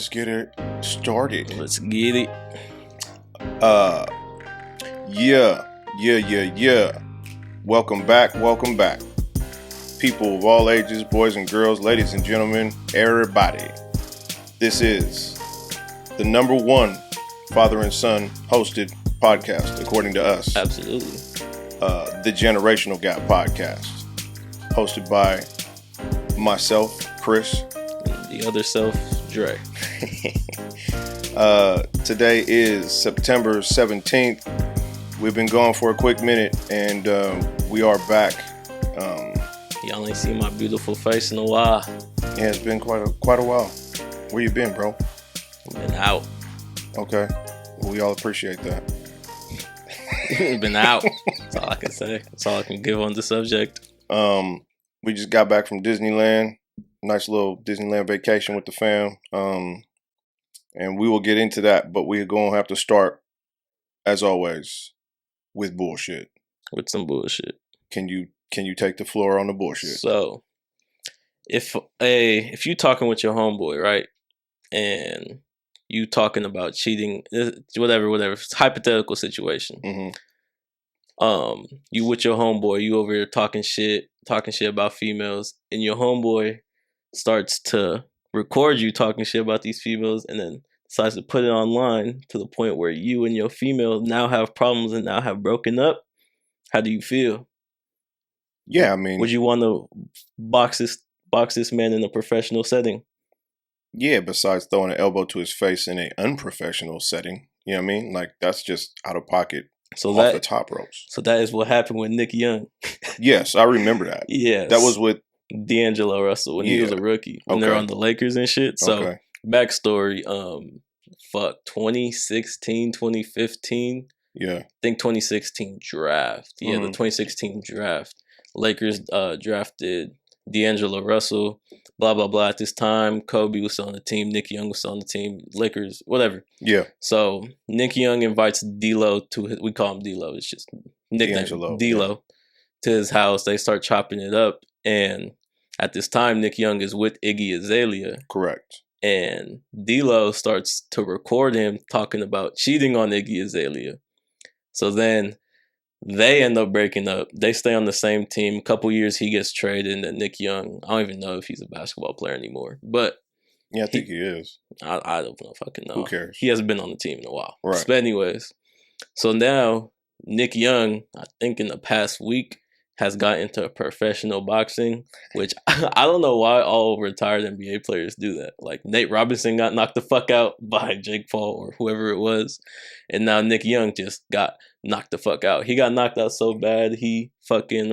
Let's get it started. Let's get it. Yeah. Welcome back. People of all ages, boys and girls, ladies and gentlemen, everybody. This is the number one father and son hosted podcast, according to us. Absolutely. The Generational Gap podcast, hosted by myself, Chris. And the other self, Dre. Today is September 17th. We've been gone for a quick minute, and we are back. Y'all ain't seen my beautiful face in a while. Yeah, it's been quite a while. Where you been, bro? I've been out. Okay. Well, we all appreciate that. Been out. That's all I can say. That's all I can give on the subject. We just got back from Disneyland. Nice little Disneyland vacation with the fam. And we will get into that, but we're going to have to start, as always, with bullshit. With some bullshit. Can you take the floor on the bullshit? So, if you talking with your homeboy, right, and you talking about cheating, whatever, it's a hypothetical situation. Mm-hmm. You with your homeboy, you over here talking shit about females, and your homeboy starts to record you talking shit about these females, and then decides to put it online to the point where you and your female now have problems and now have broken up. How do you feel? Yeah, I mean, would you want to box this man in a professional setting? Yeah, besides throwing an elbow to his face in an unprofessional setting. You know what I mean? Like, that's just out of pocket. So off the top ropes. So that is what happened with Nick Young. Yes, I remember that. Yes. That was with D'Angelo Russell when he was a rookie. When they were on the Lakers and shit. So backstory, 2016, 2015. Yeah. I think 2016 draft. Yeah, the 2016 draft. Lakers drafted D'Angelo Russell, blah, blah, blah. At this time, Kobe was still on the team. Nick Young was still on the team. Lakers, whatever. Yeah. So Nick Young invites D'Lo we call him D'Lo. It's just nickname, D'Lo, to his house. They start chopping it up. And at this time, Nick Young is with Iggy Azalea. Correct. And D'Lo starts to record him talking about cheating on Iggy Azalea. So then they end up breaking up. They stay on the same team. A couple years, he gets traded, and then Nick Young, I don't even know if he's a basketball player anymore. But yeah, I think he is. I don't know if I can know. Who cares? He hasn't been on the team in a while. Right. But anyways, so now Nick Young, I think in the past week, has got into professional boxing, which I don't know why all retired NBA players do that. Like Nate Robinson got knocked the fuck out by Jake Paul or whoever it was. And now Nick Young just got knocked the fuck out. He got knocked out so bad, he fucking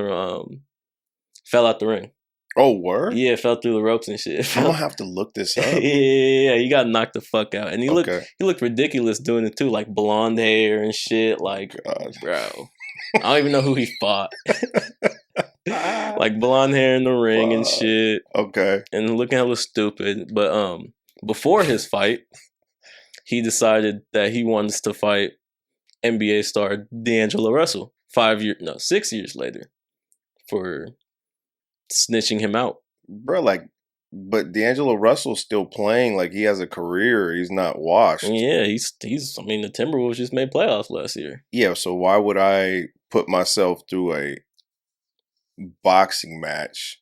fell out the ring. Oh, word? Yeah, fell through the ropes and shit. I'm gonna have to look this up. Yeah, he got knocked the fuck out. And he looked ridiculous doing it too, like blonde hair and shit. Like, God. Bro. I don't even know who he fought. Like blonde hair in the ring and shit. Okay. And looking hella stupid. But before his fight, he decided that he wants to fight NBA star D'Angelo Russell 6 years later for snitching him out. Bro, but D'Angelo Russell's still playing. Like, he has a career. He's not washed. Yeah, he's. I mean, the Timberwolves just made playoffs last year. Yeah, so why would I put myself through a boxing match?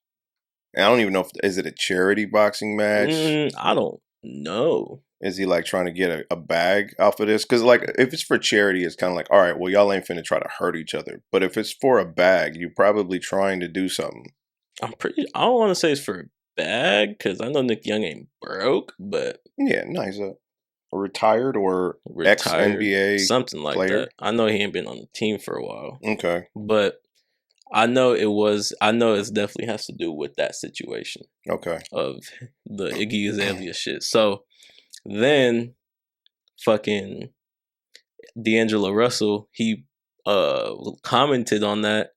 And I don't even know is it a charity boxing match? I don't know. Is he like trying to get a bag off of this? Because like if it's for charity, it's kind of like, all right, well, y'all ain't finna try to hurt each other. But if it's for a bag, you're probably trying to do something. I don't want to say it's for a bag because I know Nick Young ain't broke, but yeah, no, he's a retired or ex-NBA something like player. that. I know he ain't been on the team for a while. Okay, but I know it definitely has to do with that situation. Okay, of the Iggy Azalea shit. So then, fucking D'Angelo Russell, he commented on that.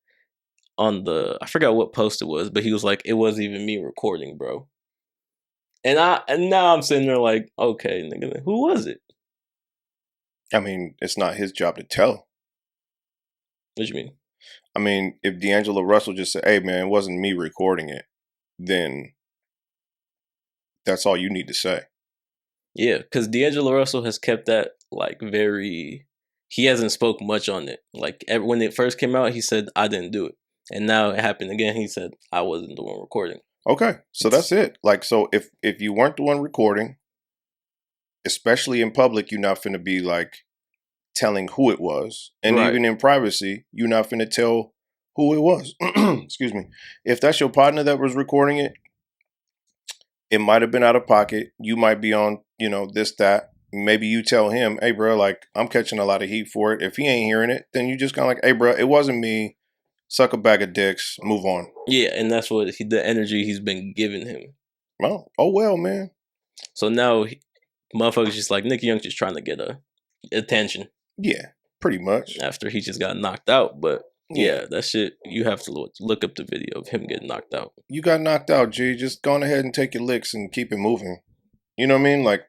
I forgot what post it was, but he was like, it wasn't even me recording, bro. And now I'm sitting there like, okay, nigga, who was it? I mean, it's not his job to tell. What do you mean? I mean, if D'Angelo Russell just said, hey, man, it wasn't me recording it, then that's all you need to say. Yeah, because D'Angelo Russell has kept that like very. He hasn't spoke much on it. Like when it first came out, he said I didn't do it, and now it happened again. He said I wasn't the one recording. Okay, so that's it. Like, so if you weren't the one recording, especially in public, you're not finna be like telling who it was, and Right. even in privacy, you're not finna tell who it was. Excuse me. If that's your partner that was recording it, it might have been out of pocket. You might be on, this, that. Maybe you tell him, hey, bro, like, I'm catching a lot of heat for it. If he ain't hearing it, then you just kind of like, hey, bro, it wasn't me. Suck a bag of dicks. Move on. Yeah, and that's what the energy he's been giving him. Well, oh, well, man. So now, motherfuckers just like, Nick Young just trying to get attention. Yeah, pretty much. After he just got knocked out. But yeah, that shit, you have to look up the video of him getting knocked out. You got knocked out, G. Just go on ahead and take your licks and keep it moving. You know what I mean? Like,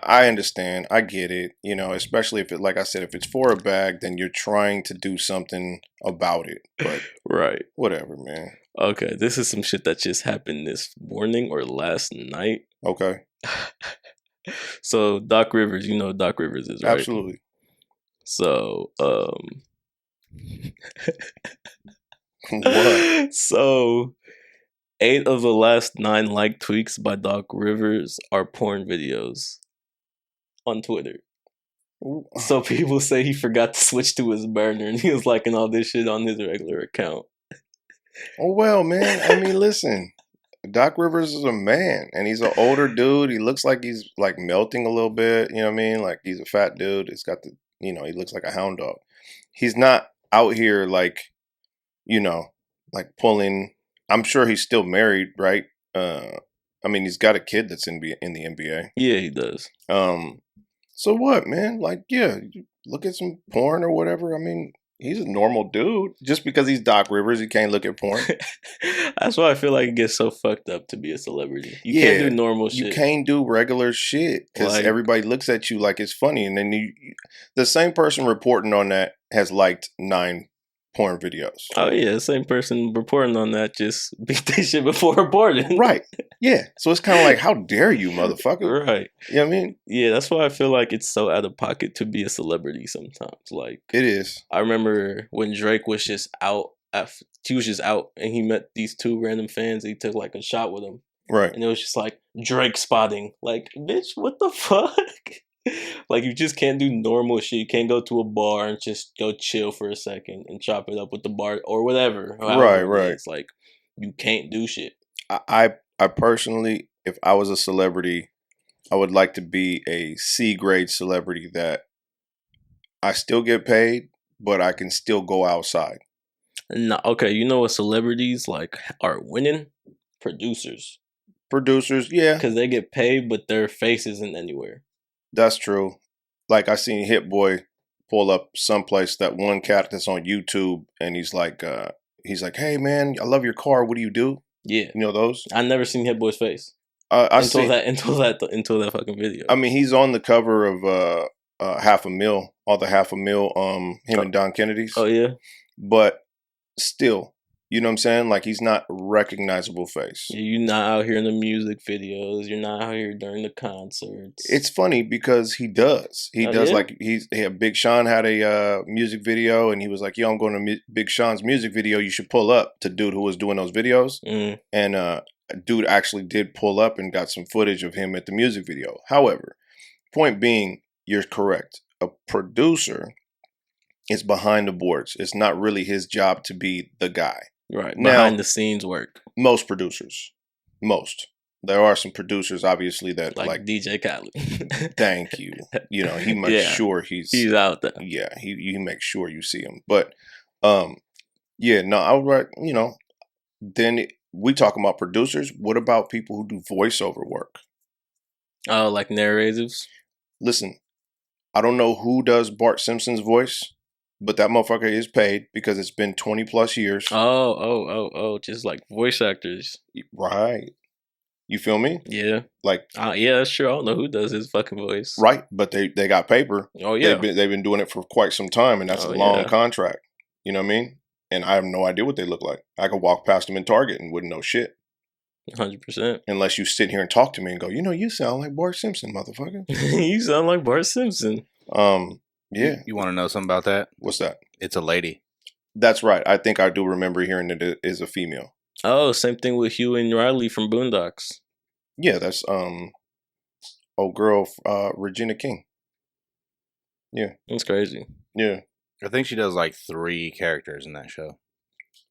I understand. I get it. Especially if like I said, if it's for a bag, then you're trying to do something about it. But right. Whatever, man. Okay, this is some shit that just happened this morning or last night. Okay. So Doc Rivers, you know who Doc Rivers is, right? Absolutely. So, what? So 8 of the last 9 liked tweets by Doc Rivers are porn videos on Twitter. Ooh. So people say he forgot to switch to his burner and he was liking all this shit on his regular account. Oh, well, man. I mean, listen, Doc Rivers is a man and he's an older dude. He looks like he's like melting a little bit. You know what I mean? Like he's a fat dude. He's got he looks like a hound dog. He's not out here like, like pulling. I'm sure he's still married, right? I mean, he's got a kid that's in the NBA. Yeah, he does. So what, man? Like, yeah, look at some porn or whatever. I mean, he's a normal dude. Just because he's Doc Rivers, he can't look at porn. That's why I feel like it gets so fucked up to be a celebrity. You can't do normal shit. You can't do regular shit because everybody looks at you like it's funny. And then the same person reporting on that has liked 9 porn videos. Oh, yeah. The same person reporting on that just beat this shit before reporting. Right. Yeah. So it's kind of like, how dare you, motherfucker? Right. You know what I mean? Yeah, that's why I feel like it's so out of pocket to be a celebrity sometimes. Like, it is. I remember when Drake was just out. He was just out and he met these 2 random fans. He took like a shot with them. Right. And it was just like Drake spotting. Like, bitch, what the fuck? Like, you just can't do normal shit. You can't go to a bar and just go chill for a second and chop it up with the bar or whatever. Right. It's like, you can't do shit. I personally, if I was a celebrity, I would like to be a C-grade celebrity that I still get paid, but I can still go outside. No, okay, you know what celebrities like are winning? Producers. Producers, yeah. Because they get paid, but their face isn't anywhere. That's true. Like I seen Hit Boy pull up someplace, that one cat that's on YouTube, and he's like, hey man, I love your car. What do you do? Yeah, you know those. I never seen Hit Boy's face until that fucking video. I mean, he's on the cover of $500,000, all the $500,000, him and Don Kennedy's. Oh yeah, but still. You know what I'm saying? Like, he's not a recognizable face. Yeah, you're not out here in the music videos. You're not out here during the concerts. It's funny because he does. He does. Yeah? Like, Big Sean had a music video, and he was like, yo, I'm going to Big Sean's music video. You should pull up, to dude who was doing those videos. Mm. And a dude actually did pull up and got some footage of him at the music video. However, point being, you're correct. A producer is behind the boards. It's not really his job to be the guy. Right, behind the scenes work. Most producers. Most. There are some producers, obviously, that like DJ Khaled. Thank you. You know, he makes sure he's out there. Yeah, he makes sure you see him. But, yeah, no, I would, then we talk about producers. What about people who do voiceover work? Oh, like narratives? Listen, I don't know who does Bart Simpson's voice. But that motherfucker is paid because it's been 20 plus years. Oh, just like voice actors. Right. You feel me? Yeah. Like, yeah, that's true. I don't know who does his fucking voice. Right, but they got paper. Oh yeah. They've been doing it for quite some time, and that's a long contract. You know what I mean? And I have no idea what they look like. I could walk past them in Target and wouldn't know shit. 100%. Unless you sit here and talk to me and go, you sound like Bart Simpson, motherfucker. You sound like Bart Simpson. Yeah. You want to know something about that? What's that? It's a lady. That's right. I think I do remember hearing that it is a female. Oh, same thing with Hugh and Riley from Boondocks. Yeah, that's old girl Regina King. Yeah. That's crazy. Yeah. I think she does like 3 characters in that show.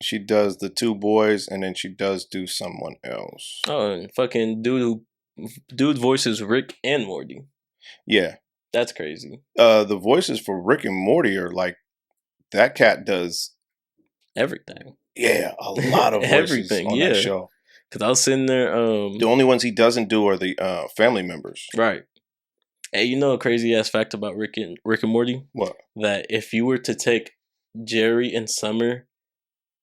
She does the 2 boys, and then she does do someone else. Oh, and fucking dude voices Rick and Morty. Yeah. That's crazy. The voices for Rick and Morty are like, that cat does everything. Yeah, a lot of voices everything on that show. Because I was sitting there. The only ones he doesn't do are the family members. Right. Hey, you know a crazy ass fact about Rick and Morty? What? That if you were to take Jerry and Summer,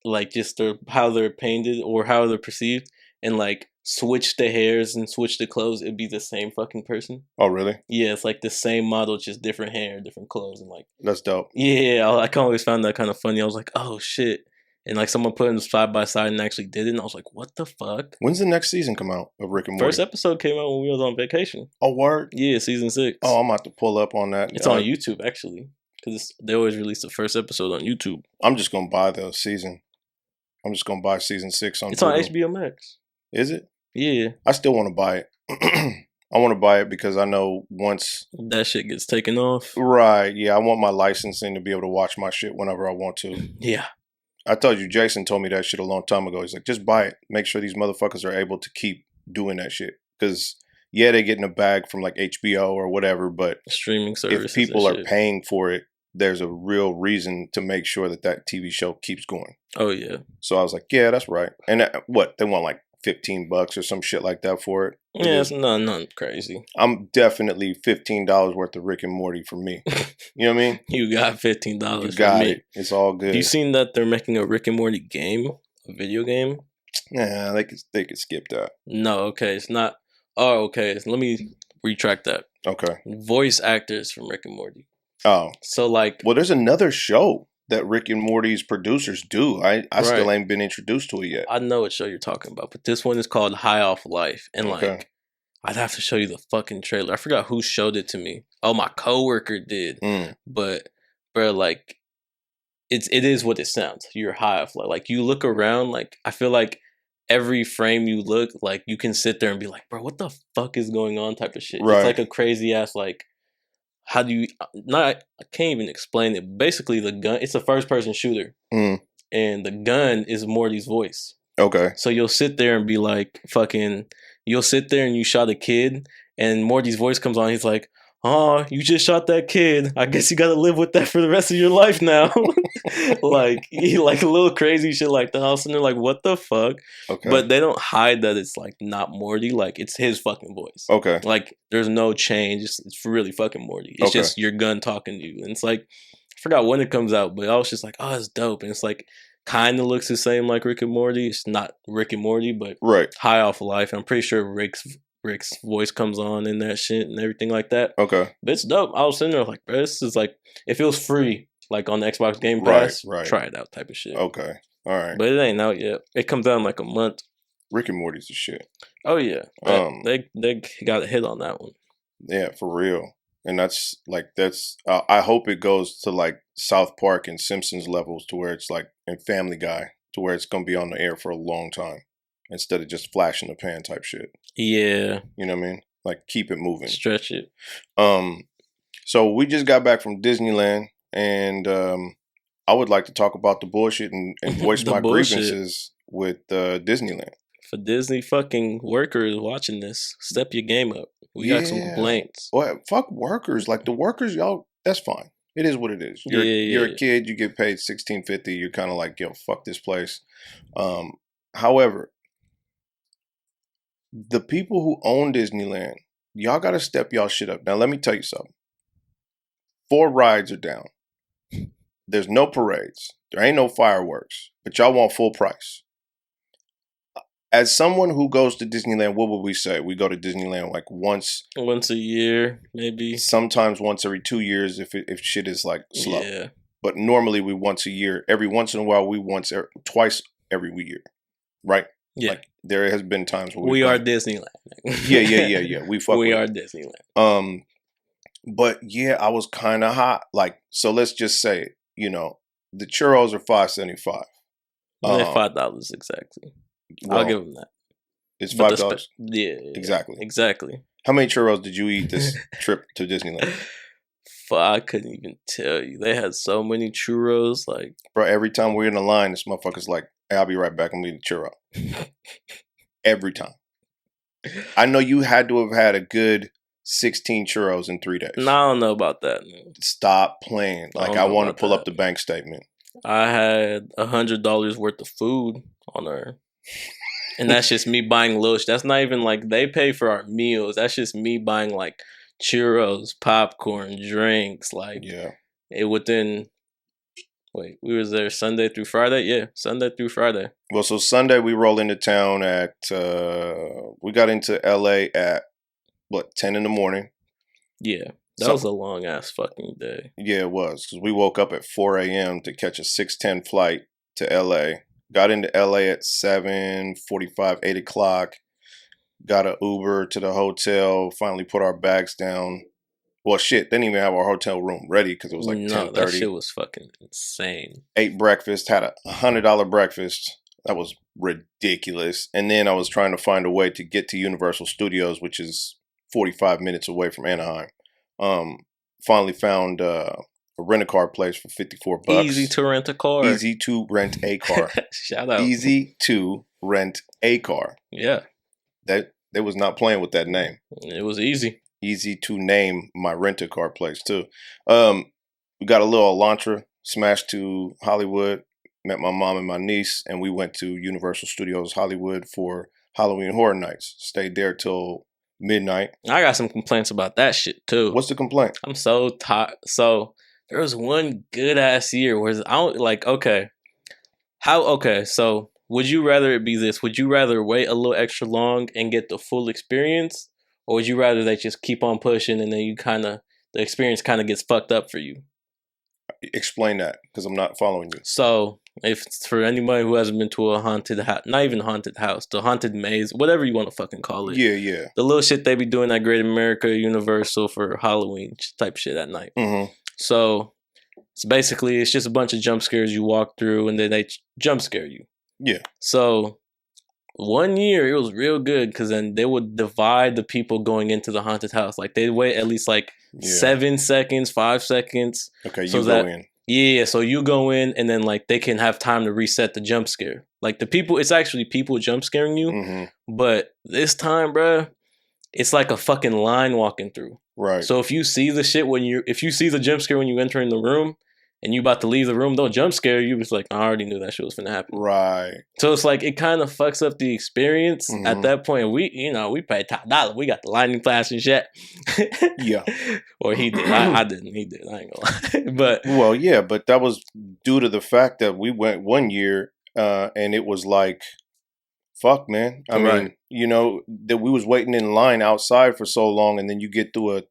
like just how they're painted or how they're perceived, and like switch the hairs and switch the clothes, it'd be the same fucking person. Oh, really? Yeah, it's like the same model, just different hair, different clothes, and like that's dope. Yeah, I always found that kind of funny. I was like, oh shit. And like someone put them side by side and actually did it, and I was like, "What the fuck?" When's the next season come out of Rick and Morty? First episode came out when we was on vacation. Oh, word? Yeah, season 6. Oh, I'm about to pull up on that. It's on YouTube actually, because they always release the first episode on YouTube. I'm just gonna buy the season. I'm just gonna buy season 6 on. It's on HBO Max. Is it? Yeah. I still want to buy it. I want to buy it because I know once that shit gets taken off. Right. Yeah, I want my licensing to be able to watch my shit whenever I want to. Yeah. I told you, Jason told me that shit a long time ago. He's like, just buy it. Make sure these motherfuckers are able to keep doing that shit. Because, yeah, they get in a bag from like HBO or whatever, but streaming services. If people are paying for it, there's a real reason to make sure that that TV show keeps going. Oh, yeah. So I was like, yeah, that's right. And what? They want like $15 or some shit like that for it. Yeah, it's nothing crazy. I'm definitely $15 worth of Rick and Morty for me. You know what I mean? You got $15 you got for me. It. It's all good. You seen that they're making a Rick and Morty game, a video game? Nah, they could skip that. No, okay, it's not. Oh, okay. Let me retract that. Okay. Voice actors from Rick and Morty. Oh, so like, well, there's another show that Rick and Morty's producers do. I still ain't been introduced to it yet. I know what show you're talking about, but this one is called High Off Life. And like, I'd have to show you the fucking trailer. I forgot who showed it to me. Oh, my coworker did. But, bro, like, it is what it sounds. You're high off life. Like, you look around, like, I feel like every frame you look, like, you can sit there and be like, bro, what the fuck is going on type of shit. Right. It's like a crazy ass, like, how do you I can't even explain it. Basically, the gun, it's a first person shooter, and the gun is Morty's voice. Okay, so you'll sit there and be like, you'll sit there and you shot a kid, and Morty's voice comes on. He's like, "Oh, you just shot that kid. I guess you got to live with that for the rest of your life now." like a little crazy shit like that. I was sitting there like, what the fuck? Okay. But they don't hide that it's like not Morty. Like it's his fucking voice. Okay. Like there's no change. It's really fucking Morty. It's just your gun talking to you. And it's like, I forgot when it comes out, but I was just like, oh, it's dope. And it's like kind of looks the same like Rick and Morty. It's not Rick and Morty, but high off of life. I'm pretty sure Rick's voice comes on in that shit and everything like that. Okay. But it's dope. I was sitting there like, bro, this is like, if it was free, like on the Xbox Game Pass, try it out type of shit. Okay. All right. But it ain't out yet. It comes out in like a month. Rick and Morty's the shit. Oh, yeah. They got a hit on that one. Yeah, for real. And that's, I hope it goes to like South Park and Simpsons levels to where it's like, and Family Guy, to where it's going to be on the air for a long time. Instead of just flash in the pan type shit. Yeah. You know what I mean? Like, keep it moving. Stretch it. So we just got back from Disneyland, and I would like to talk about the bullshit and voice my grievances with Disneyland. For Disney fucking workers watching this, step your game up. We got some complaints. Well, fuck workers. Like, the workers, y'all, that's fine. It is what it is. You're a kid, you get paid $16.50, you're kind of like, yo, fuck this place. However, the people who own Disneyland, y'all got to step y'all shit up. Now, let me tell you something. 4 rides are down. There's no parades. There ain't no fireworks. But y'all want full price. As someone who goes to Disneyland, what would we say? We go to Disneyland like once a year, maybe. Sometimes once every 2 years if shit is like slow. Yeah. But normally we once a year. Every once in a while we twice every year. Right? Yeah. Like there has been times where we are Disneyland. Yeah. We fuck. We with are it. Disneyland. But yeah, I was kind of hot. Like, so let's just say, the churros are $5.75. They're $5 exactly. Well, I'll give them that. It's But $5. Yeah, Exactly. How many churros did you eat this trip to Disneyland? I couldn't even tell you. They had so many churros. Like, bro, every time we're in the line, this motherfucker's like, "Hey, I'll be right back. I'm eating a churro." Every time. I know you had to have had a good 16 churros in 3 days. No, I don't know about that. Man. Stop playing. Like, I want to pull up the bank statement. I had $100 worth of food on there. And that's just me buying little. That's not even like they pay for our meals. That's just me buying like churros, popcorn, drinks. Like, yeah, it within. Wait, we was there Sunday through Friday. Yeah, Sunday through Friday. Well, so Sunday we roll into town at. We got into LA at 10 in the morning. Yeah, that was a long ass fucking day. Yeah, it was because we woke up at 4 a.m. to catch a 6:10 flight to LA. Got into LA at 7:45, 8 o'clock. Got an Uber to the hotel. Finally put our bags down. Well, shit, didn't even have our hotel room ready because it was like 10:30. That shit was fucking insane. Ate breakfast. Had a $100 breakfast. That was ridiculous. And then I was trying to find a way to get to Universal Studios, which is 45 minutes away from Anaheim. Finally found a rent-a-car place for $54. Easy to rent a car. Easy to rent a car. Shout out. Easy to rent a car. Yeah. They was not playing with that name. It was easy. Easy to name my rent-a-car place too. We got a little Elantra smashed to Hollywood. Met my mom and my niece, and we went to Universal Studios Hollywood for Halloween Horror Nights. Stayed there till midnight. I got some complaints about that shit too. What's the complaint? I'm so tired. So there was one good ass year where I don't like. Okay, so would you rather it be this? Would you rather wait a little extra long and get the full experience, or would you rather they just keep on pushing and then the experience kind of gets fucked up for you? Explain that, because I'm not following you. So, if it's for anybody who hasn't been to a haunted house, not even haunted house, the haunted maze, whatever you want to fucking call it. Yeah. The little shit they be doing at Great America Universal for Halloween type shit at night. Mm-hmm. So, it's just a bunch of jump scares you walk through and then they jump scare you. Yeah. So, one year it was real good because then they would divide the people going into the haunted house. Like, they'd wait at least 7 seconds, 5 seconds. Okay, you go in. Yeah, so you go in and then they can have time to reset the jump scare. Like it's actually people jump scaring you. Mm-hmm. But this time, bruh, it's like a fucking line walking through. Right. So if you see the shit if you see the jump scare when you enter in the room and you about to leave the room, don't jump scare you. It's like, I already knew that shit was finna happen. Right. So it's like, it kind of fucks up the experience. Mm-hmm. At that point, we paid top dollar. We got the lightning flash and shit. Yeah. Or he did. I didn't. He did. I ain't gonna lie. But well, yeah, but that was due to the fact that we went one year and it was like, fuck, man. I mean, that we was waiting in line outside for so long, and then you get through a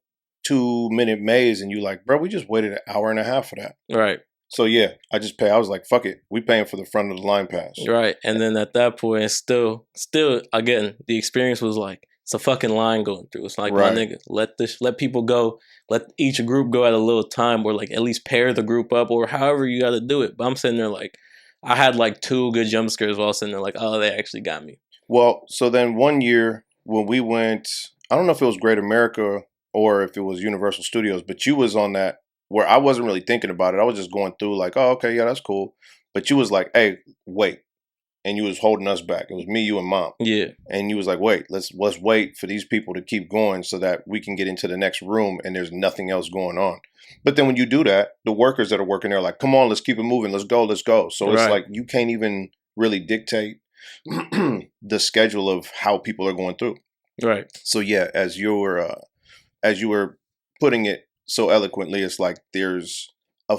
2-minute maze and you like, bro, we just waited an hour and a half for that. Right. So yeah, I just pay. I was like, fuck it. We paying for the front of the line pass. Right. And then at that point, still again, the experience was like, it's a fucking line going through. It's like, right. My nigga, let people go. Let each group go at a little time, or at least pair the group up, or however you got to do it. But I'm sitting there I had 2 good jump scares while sitting there oh, they actually got me. Well, so then one year when we went, I don't know if it was Great America or if it was Universal Studios, but you was on that where I wasn't really thinking about it. I was just going through oh, okay, yeah, that's cool. But you was like, hey, wait. And you was holding us back. It was me, you, and Mom. Yeah. And you was like, wait, let's wait for these people to keep going so that we can get into the next room and there's nothing else going on. But then when you do that, the workers that are working there are like, come on, let's keep it moving. Let's go. So it's like you can't even really dictate the schedule of how people are going through. Right. So yeah, as you were putting it so eloquently, it's like there's a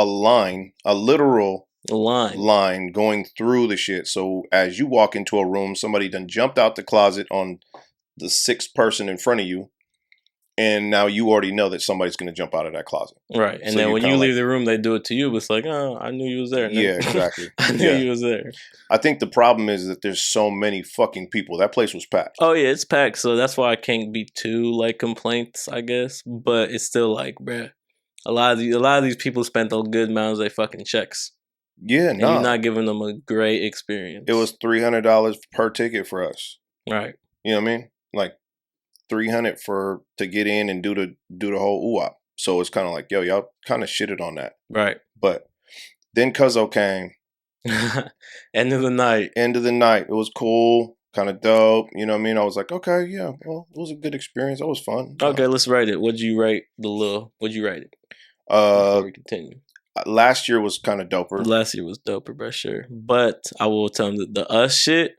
literal line going through the shit. So as you walk into a room, somebody done jumped out the closet on the 6th person in front of you, and now you already know that somebody's going to jump out of that closet. Right. And So then you're when kinda you like- leave the room, they do it to you. But it's like, oh, I knew you was there. And then- Yeah, exactly. I knew Yeah. you was there. I think the problem is that there's so many fucking people. That place was packed. Oh yeah, it's packed, so that's why I can't be too like complaints, I guess. But it's still like, bruh, a lot of these people spent a good amount of their fucking checks, Yeah, and no. you're not giving them a great experience. It was $300 per ticket for us. right. You know what I mean? Like $300 to get in and do the whole ooh-wop. So it's kind of like, yo, y'all kind of shitted on that. Right. But then Cuzzo came. End of the night. End of the night. It was cool, kind of dope. You know what I mean? I was like, okay, yeah, well, it was a good experience. It was fun. Okay, let's rate it. What'd you rate it? Before we continue. Last year was kind of doper. Last year was doper, by sure. But I will tell them that the us shit.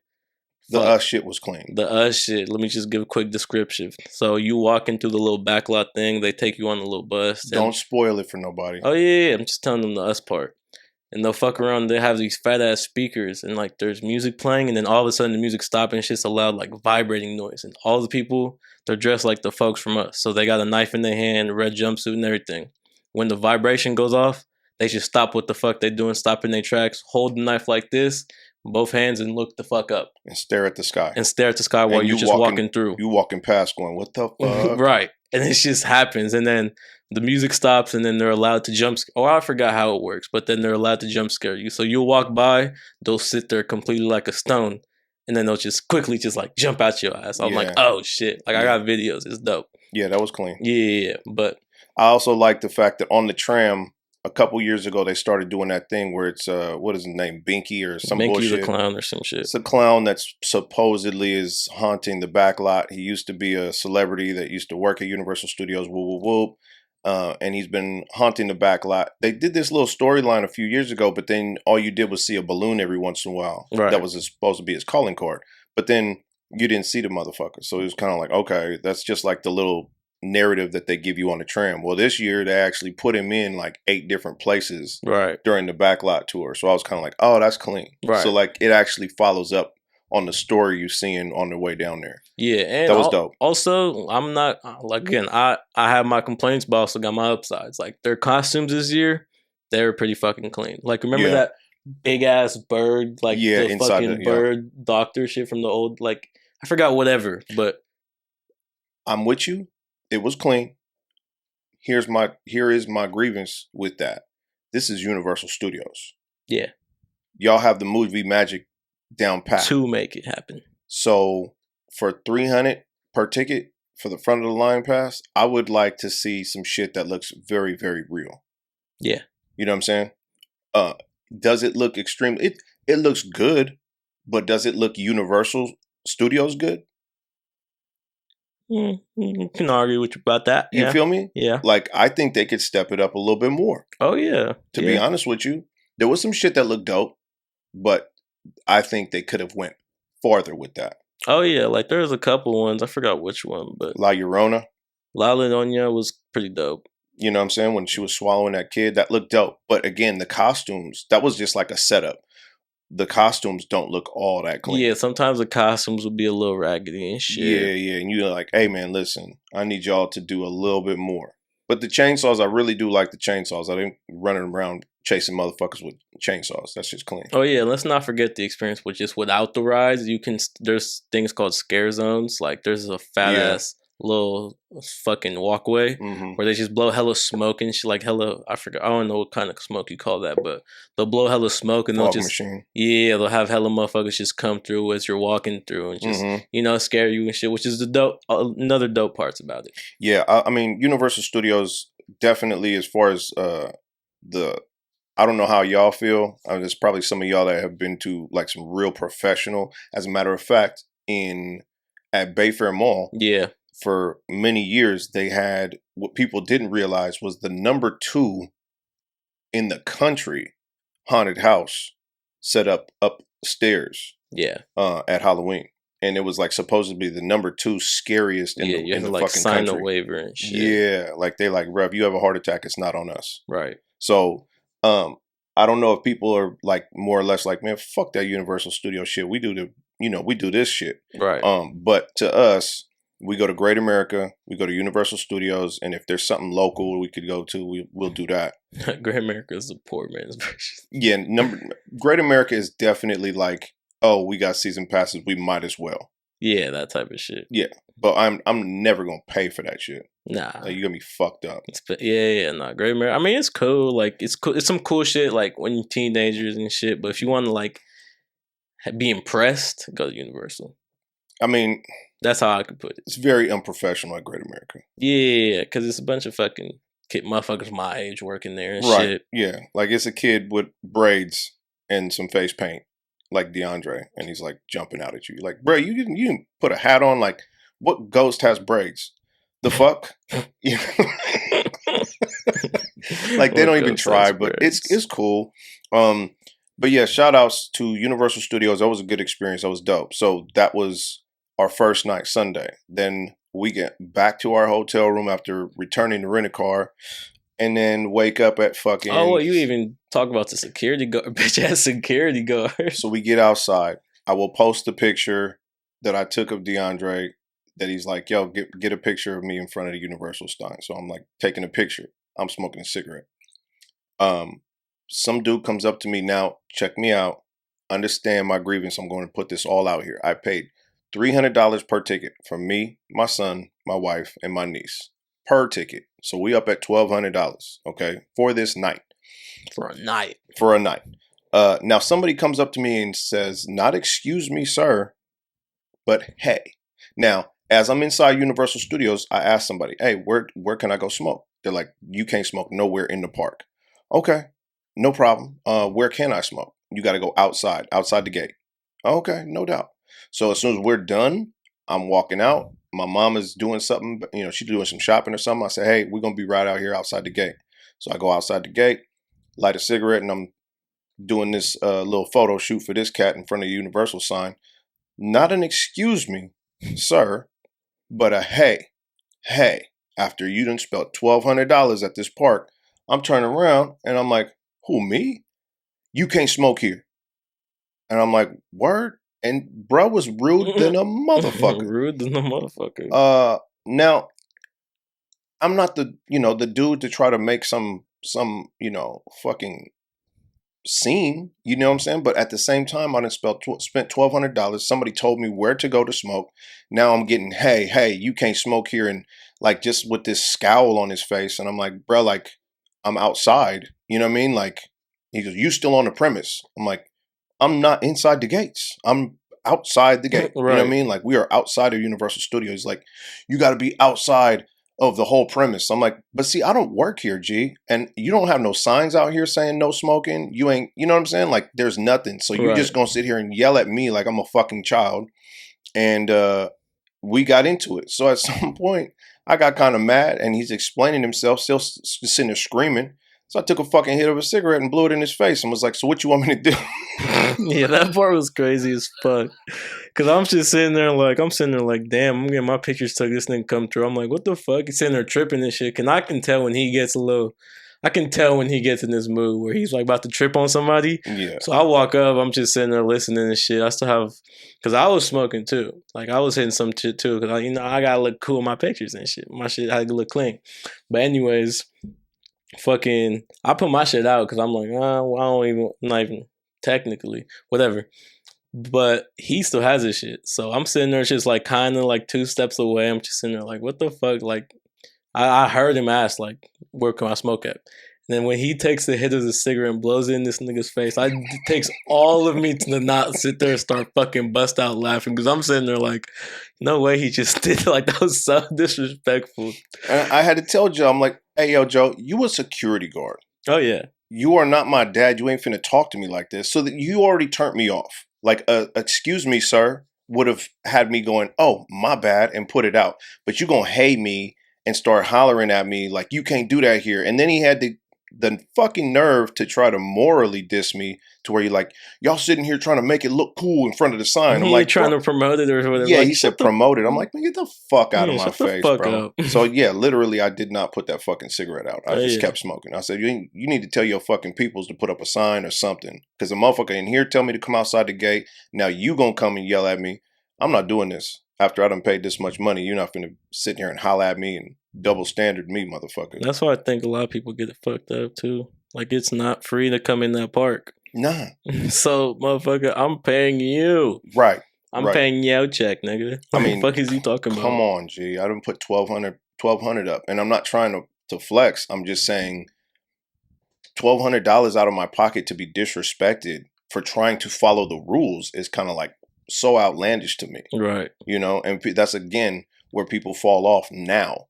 The fuck. us shit was clean. The us shit. Let me just give a quick description. So you walk into the little backlot thing. They take you on the little bus. Don't spoil it for nobody. Oh yeah, I'm just telling them the us part. And they'll fuck around. They have these fat ass speakers, and like there's music playing, and then all of a sudden the music stops, and shit's a loud like vibrating noise. And all the people, they're dressed like the folks from us. So they got a knife in their hand, a red jumpsuit, and everything. When the vibration goes off, they just stop what the fuck they doing, stop in their tracks, hold the knife like this, both hands, and look the fuck up And stare at the sky. and stare at the sky while And you're you just walking- walking through. You walking past going, what the fuck? Right. And it just happens. And then the music stops, and then they're allowed to jump scare. Oh, I forgot how it works, but then they're allowed to jump scare you. So you'll walk by, they'll sit there completely like a stone, and then they'll just quickly just like jump out your ass. I'm like, Yeah. oh shit. Like I Yeah. got videos. It's dope. Yeah, that was clean. Yeah. But I also like the fact that on the tram, a couple years ago, they started doing that thing where it's, what is his name? Binky or some Binky's bullshit. a clown or some shit. It's a clown that's supposedly is haunting the back lot. He used to be a celebrity that used to work at Universal Studios, whoop, whoop, whoop. And he's been haunting the back lot. They did this little storyline a few years ago, but then all you did was see a balloon every once in a while. Right. That was supposed to be his calling card. But then you didn't see the motherfucker. So it was kind of like, okay, that's just like the little narrative that they give you on the tram. Well, this year they actually put him in like 8 different places Right. during the backlot tour. So I was kind of like, oh, that's clean. Right. So like it actually follows up on the story you're seeing on the way down there. Yeah. And That was dope. Also, I'm not like again, I have my complaints, but I also got my upsides. Like their costumes this year, they were pretty fucking clean. Like remember Yeah. that big ass bird, like Yeah, the inside fucking the- yeah. bird doctor shit from the old, like I forgot whatever, but I'm with you. It was clean. Here is my grievance with that. This is Universal Studios. yeah, Y'all have the movie magic down pat. to make it happen. So for $300 per ticket for the front of the line pass, I would like to see some shit that looks very, very real. Yeah. You know what I'm saying? Does it look extremely? It looks good, but does it look Universal Studios good? You can argue with you about that. You Yeah. feel me? Yeah. Like I think they could step it up a little bit more. Oh yeah. To yeah. be honest with you, there was some shit that looked dope, but I think they could have went farther with that. Oh yeah. Like there's a couple ones. I forgot which one, but La Llorona, La Llorona was pretty dope. you know what I'm saying? When she was swallowing that kid, that looked dope. But again, the costumes, that was just like a setup. The costumes don't look all that clean. Yeah. Sometimes the costumes would be a little raggedy and shit. Yeah, yeah. And you're like, hey, man, listen, I need y'all to do a little bit more. But the chainsaws, I really do like the chainsaws. I didn't running around chasing motherfuckers with chainsaws. That's just clean. Oh yeah, let's not forget the experience with just without the rides. There's things called scare zones. Like there's a fat Yeah. ass little fucking walkway Mm-hmm. where they just blow hella smoke and shit. Like hella, I forgot. I don't know what kind of smoke you call that, but they'll blow hella smoke and they'll Fog just machine. yeah, they'll have hella motherfuckers just come through as you're walking through and just Mm-hmm. scare you and shit. Which is the dope. Another dope parts about it. Yeah, I mean, Universal Studios definitely, as far as I don't know how y'all feel. There's probably some of y'all that have been to like some real professional. As a matter of fact, at Bayfair Mall Yeah, for many years, they had what people didn't realize was the number 2 in the country haunted house set up upstairs yeah, at Halloween. And it was like supposed to be the number 2 scariest in yeah. the, You have in to the like fucking sign country. a waiver and shit. Yeah, like they like, Rev, you have a heart attack, it's not on us. Right. So I don't know if people are like more or less like, man, fuck that Universal Studio shit. We do this shit. Right. But to us, We go to Great America. We go to Universal Studios, and if there's something local we could go to, we'll do that. Great America is the poor man's version. Yeah, Great America is definitely like, oh, we got season passes, we might as well. Yeah, that type of shit. Yeah, but I'm never gonna pay for that shit. Nah, Like, you're gonna be fucked up. Nah. Great America. I mean, it's cool. Like, it's cool. It's some cool shit. Like when you're teenagers and shit. But if you want to like be impressed, go to Universal. I mean, that's how I could put it. It's very unprofessional at Great America. Yeah, because it's a bunch of fucking kid motherfuckers my age working there and right. shit. Yeah, like it's a kid with braids and some face paint, like DeAndre, and he's like jumping out at you. Like, bro, you didn't put a hat on. Like, what ghost has braids? The fuck? Like, they don't even try, but it's cool. But yeah, shout outs to Universal Studios. That was a good experience. That was dope. So that was our first night, Sunday. Then we get back to our hotel room after returning the rental car, and then wake up at fucking. Oh, well, you even talk about the security guard, bitch ass security guard. So we get outside. I will post the picture that I took of DeAndre. That he's like, yo, get a picture of me in front of the Universal sign. So I'm like taking a picture. I'm smoking a cigarette. Some dude comes up to me now. Check me out. Understand my grievance. I'm going to put this all out here. I paid $300 per ticket for me, my son, my wife, and my niece per ticket. So we up at $1,200. Okay, for this night. For a night. For a night. Now somebody comes up to me and says, "Not excuse me, sir, but hey." Now, as I'm inside Universal Studios, I ask somebody, "Hey, where can I go smoke?" They're like, "You can't smoke nowhere in the park." Okay, no problem. Where can I smoke? You got to go outside the gate. Okay, no doubt. So as soon as we're done, I'm walking out. My mom is doing something, she's doing some shopping or something. I say, "Hey, we're going to be right out here outside the gate." So I go outside the gate, light a cigarette, and I'm doing this little photo shoot for this cat in front of the Universal sign. Not an excuse me, sir, but a hey. After you done spent $1,200 at this park, I'm turning around and I'm like, "Who, me? You can't smoke here." And I'm like, "Word?" And bro was rude than a motherfucker. Rude than a motherfucker. Now, I'm not the dude to try to make some fucking scene, you know what I'm saying? But at the same time, I done spent $1,200. Somebody told me where to go to smoke. Now I'm getting, hey, you can't smoke here, and like just with this scowl on his face. And I'm like, bro, like I'm outside. You know what I mean? Like he goes, "You still on the premise?" I'm like, "I'm not inside the gates. I'm outside the gate." Right. You know what I mean? Like, we are outside of Universal Studios. Like, you got to be outside of the whole premise. I'm like, "But see, I don't work here, G. And you don't have no signs out here saying no smoking. You ain't, you know what I'm saying? Like, there's nothing. So you're just going to sit here and yell at me like I'm a fucking child." And we got into it. So at some point, I got kind of mad, and he's explaining himself, still sitting there screaming. So I took a fucking hit of a cigarette and blew it in his face and was like, "So what you want me to do?" Yeah, that part was crazy as fuck. Cause I'm sitting there like, damn, I'm getting my pictures took. This nigga come through. I'm like, what the fuck? He's sitting there tripping and shit. I can tell when he gets in this mood where he's like about to trip on somebody. Yeah. So I walk up, I'm just sitting there listening and shit. I still have, cause I was smoking too. Like I was hitting some shit too. Cause I gotta look cool in my pictures and shit. My shit had to look clean. But anyways, fucking, I put my shit out because I'm like, I'm not even technically, whatever. But he still has his shit. So I'm sitting there just like kind of like 2 steps away. I'm just sitting there like, what the fuck? Like, I heard him ask, like, where can I smoke at? And then when he takes the hit of the cigarette and blows it in this nigga's face, it takes all of me to not sit there and start fucking bust out laughing. Because I'm sitting there like, no way he just did it. Like, that was so disrespectful. And I had to tell Joe, I'm like, "Hey, yo, Joe, you a security guard. Oh, yeah. You are not my dad. You ain't finna talk to me like this." So that you already turned me off. Like, "Excuse me, sir," would have had me going, "Oh, my bad," and put it out. But you gonna hate me and start hollering at me like, "You can't do that here." And then he had the fucking nerve to try to morally diss me to where you're like, "Y'all sitting here trying to make it look cool in front of the sign." I'm like, trying to promote it or whatever. Yeah, like, he said promote it. I'm like, "Man, get the fuck out of my face, bro." So yeah, literally, I did not put that fucking cigarette out. I just kept smoking. I said, you need to tell your fucking peoples to put up a sign or something. Because the motherfucker in here tell me to come outside the gate. Now you gonna come and yell at me. I'm not doing this. After I done paid this much money, you're not finna sit here and holler at me and double standard me, motherfucker. That's why I think a lot of people get it fucked up too. Like it's not free to come in that park. Nah. So, motherfucker, I'm paying you. Right. I'm paying your check, nigga. I mean, what the fuck is you talking about? Come on, G. I done put $1,200 up. And I'm not trying to flex. I'm just saying $1,200 out of my pocket to be disrespected for trying to follow the rules is kind of like so outlandish to me. Right. You know, and that's, again, where people fall off now.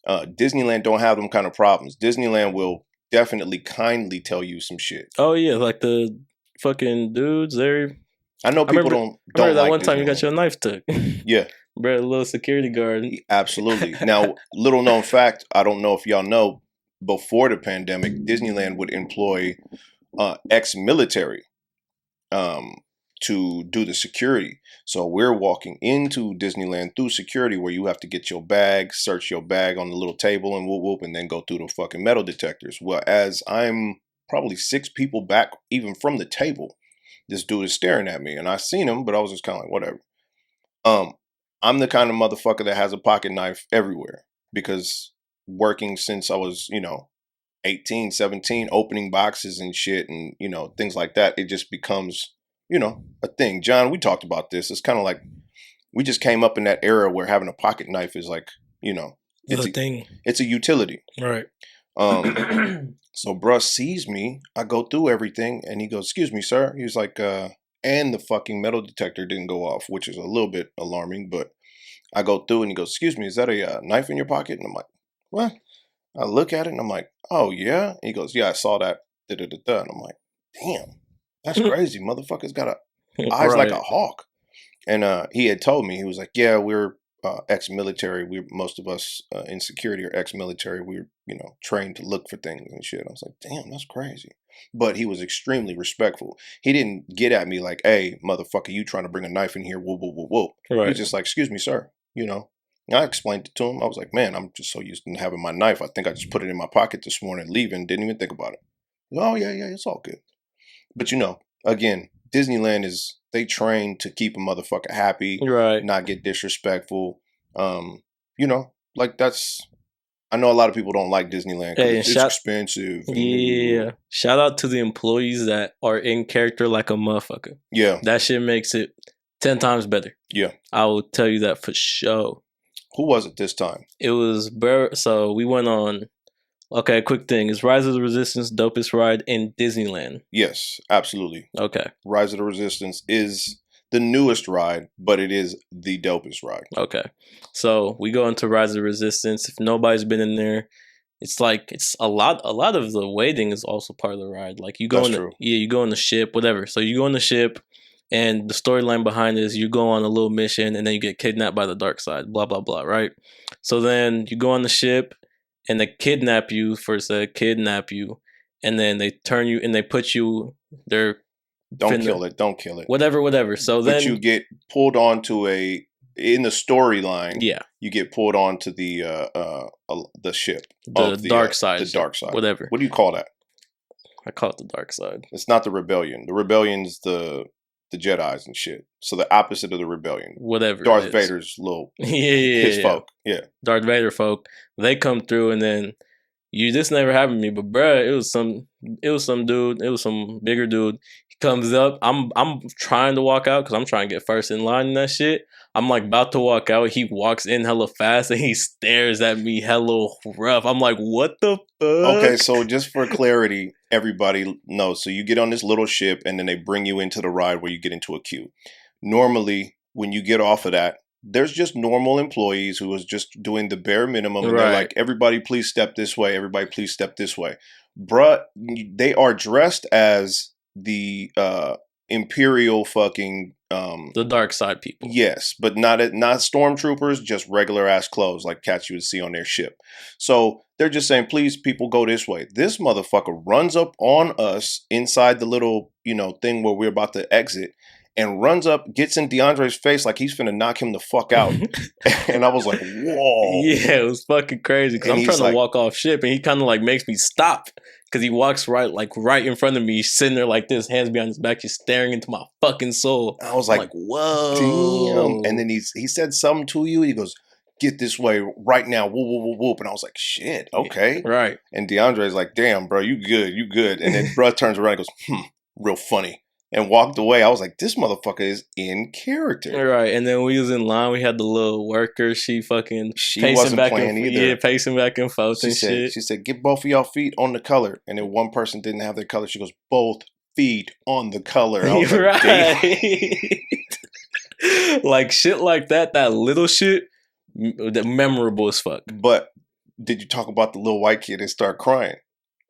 Disneyland don't have them kind of problems. Disneyland will definitely kindly tell you some shit. Oh, yeah. Like the fucking dudes, they're... I know people don't remember that like one time Disneyland. you got your knife took. Yeah. Bro, a little security guard. Absolutely. Now, little known fact, I don't know if y'all know, before the pandemic, Disneyland would employ ex-military to do the security. So we're walking into Disneyland through security where you have to get your bag, search your bag on the little table and whoop, and then go through the fucking metal detectors. Well, as I'm probably 6 people back even from the table, this dude is staring at me, and I seen him, but I was just kind of like, whatever. I'm the kind of motherfucker that has a pocket knife everywhere because working since I was, 18, 17, opening boxes and shit and, things like that, it just becomes, a thing. John, we talked about this. It's kind of like we just came up in that era where having a pocket knife is like, it's a thing. It's a utility. Right. So bruh sees me, I go through everything, and he goes, "Excuse me, sir." He was like, and the fucking metal detector didn't go off, which is a little bit alarming, but I go through and he goes, "Excuse me, is that a knife in your pocket?" And I'm like, "What?" I look at it and I'm like, "Oh, yeah?" And he goes, "Yeah, I saw that." Da-da-da-da. And I'm like, damn, that's crazy. Motherfucker's got eyes like a hawk. And he had told me, he was like, "Yeah, we're ex-military. Most of us in security are ex-military. We're, trained to look for things and shit." I was like, damn, that's crazy. But he was extremely respectful. He didn't get at me like, "Hey, motherfucker, you trying to bring a knife in here, whoop, whoop, whoop, whoop." Right. He was just like, "Excuse me, sir." And I explained it to him. I was like, "Man, I'm just so used to having my knife. I think I just put it in my pocket this morning, leaving, didn't even think about it." "Oh, yeah, it's all good." But again, Disneyland they train to keep a motherfucker happy, right? Not get disrespectful. Like that's. I know a lot of people don't like Disneyland because it's expensive. Yeah. Shout out to the employees that are in character like a motherfucker. Yeah. That shit makes it 10 times better. Yeah. I will tell you that for sure. Who was it this time? It was so we went on. Okay, quick thing. Is Rise of the Resistance dopest ride in Disneyland? Yes, absolutely. Okay. Rise of the Resistance is the newest ride, but it is the dopest ride. Okay. So we go into Rise of the Resistance. If nobody's been in there, it's a lot of the waiting is also part of the ride. Like you go you go on the ship, whatever. So you go on the ship and the storyline behind it is you go on a little mission and then you get kidnapped by the dark side, blah blah blah, right? So then you go on the ship and they kidnap you, and then they turn you and they put you Don't kill it. Whatever. So then you get pulled onto in the storyline. Yeah. You get pulled onto the ship. The dark side. The dark side. Whatever. What do you call that? I call it the dark side. It's not the rebellion. The rebellion's the Jedis and shit. So the opposite of the rebellion. Whatever. Darth Vader's little his folk. Yeah. Darth Vader folk. They come through and then this never happened to me, but bruh, it was some dude, it was some bigger dude. He comes up, I'm trying to walk out because I'm trying to get first in line and that shit. I'm like about to walk out. He walks in hella fast and he stares at me hella rough. I'm like, what the fuck? Okay, so just for clarity, everybody knows. So you get on this little ship and then they bring you into the ride where you get into a queue. Normally, when you get off of that, there's just normal employees who is just doing the bare minimum. And they're like, "Everybody please step this way. Everybody please step this way." Bruh, they are dressed as the Imperial fucking the dark side people. Yes, but not stormtroopers, just regular ass clothes like cats you would see on their ship. So they're just saying, "Please, people, go this way." This motherfucker runs up on us inside the little, thing where we're about to exit. And runs up, gets in DeAndre's face like he's finna knock him the fuck out. And I was like, whoa. Yeah, it was fucking crazy. Because I'm trying to walk off ship and he kind of like makes me stop. because he walks right in front of me, he's sitting there like this, hands behind his back, just staring into my fucking soul. I was I'm like, whoa. damn. And then he said something to you. He goes, get this way right now. Whoop, whoop, whoop, whoop. And I was like, shit, okay. Right. And DeAndre's like, damn, bro, you good. And then bro turns around and goes, real funny. And walked away. I was like, this motherfucker is in character. Right. And then we was in line. We had the little worker. She pacing wasn't back playing and either. Yeah, pacing back and forth and shit. She said, get both of y'all feet on the color. And then one person didn't have their color. She goes, both feet on the color. I was like, damn. Like shit like that little shit, that memorable as fuck. But did you talk about the little white kid and start crying?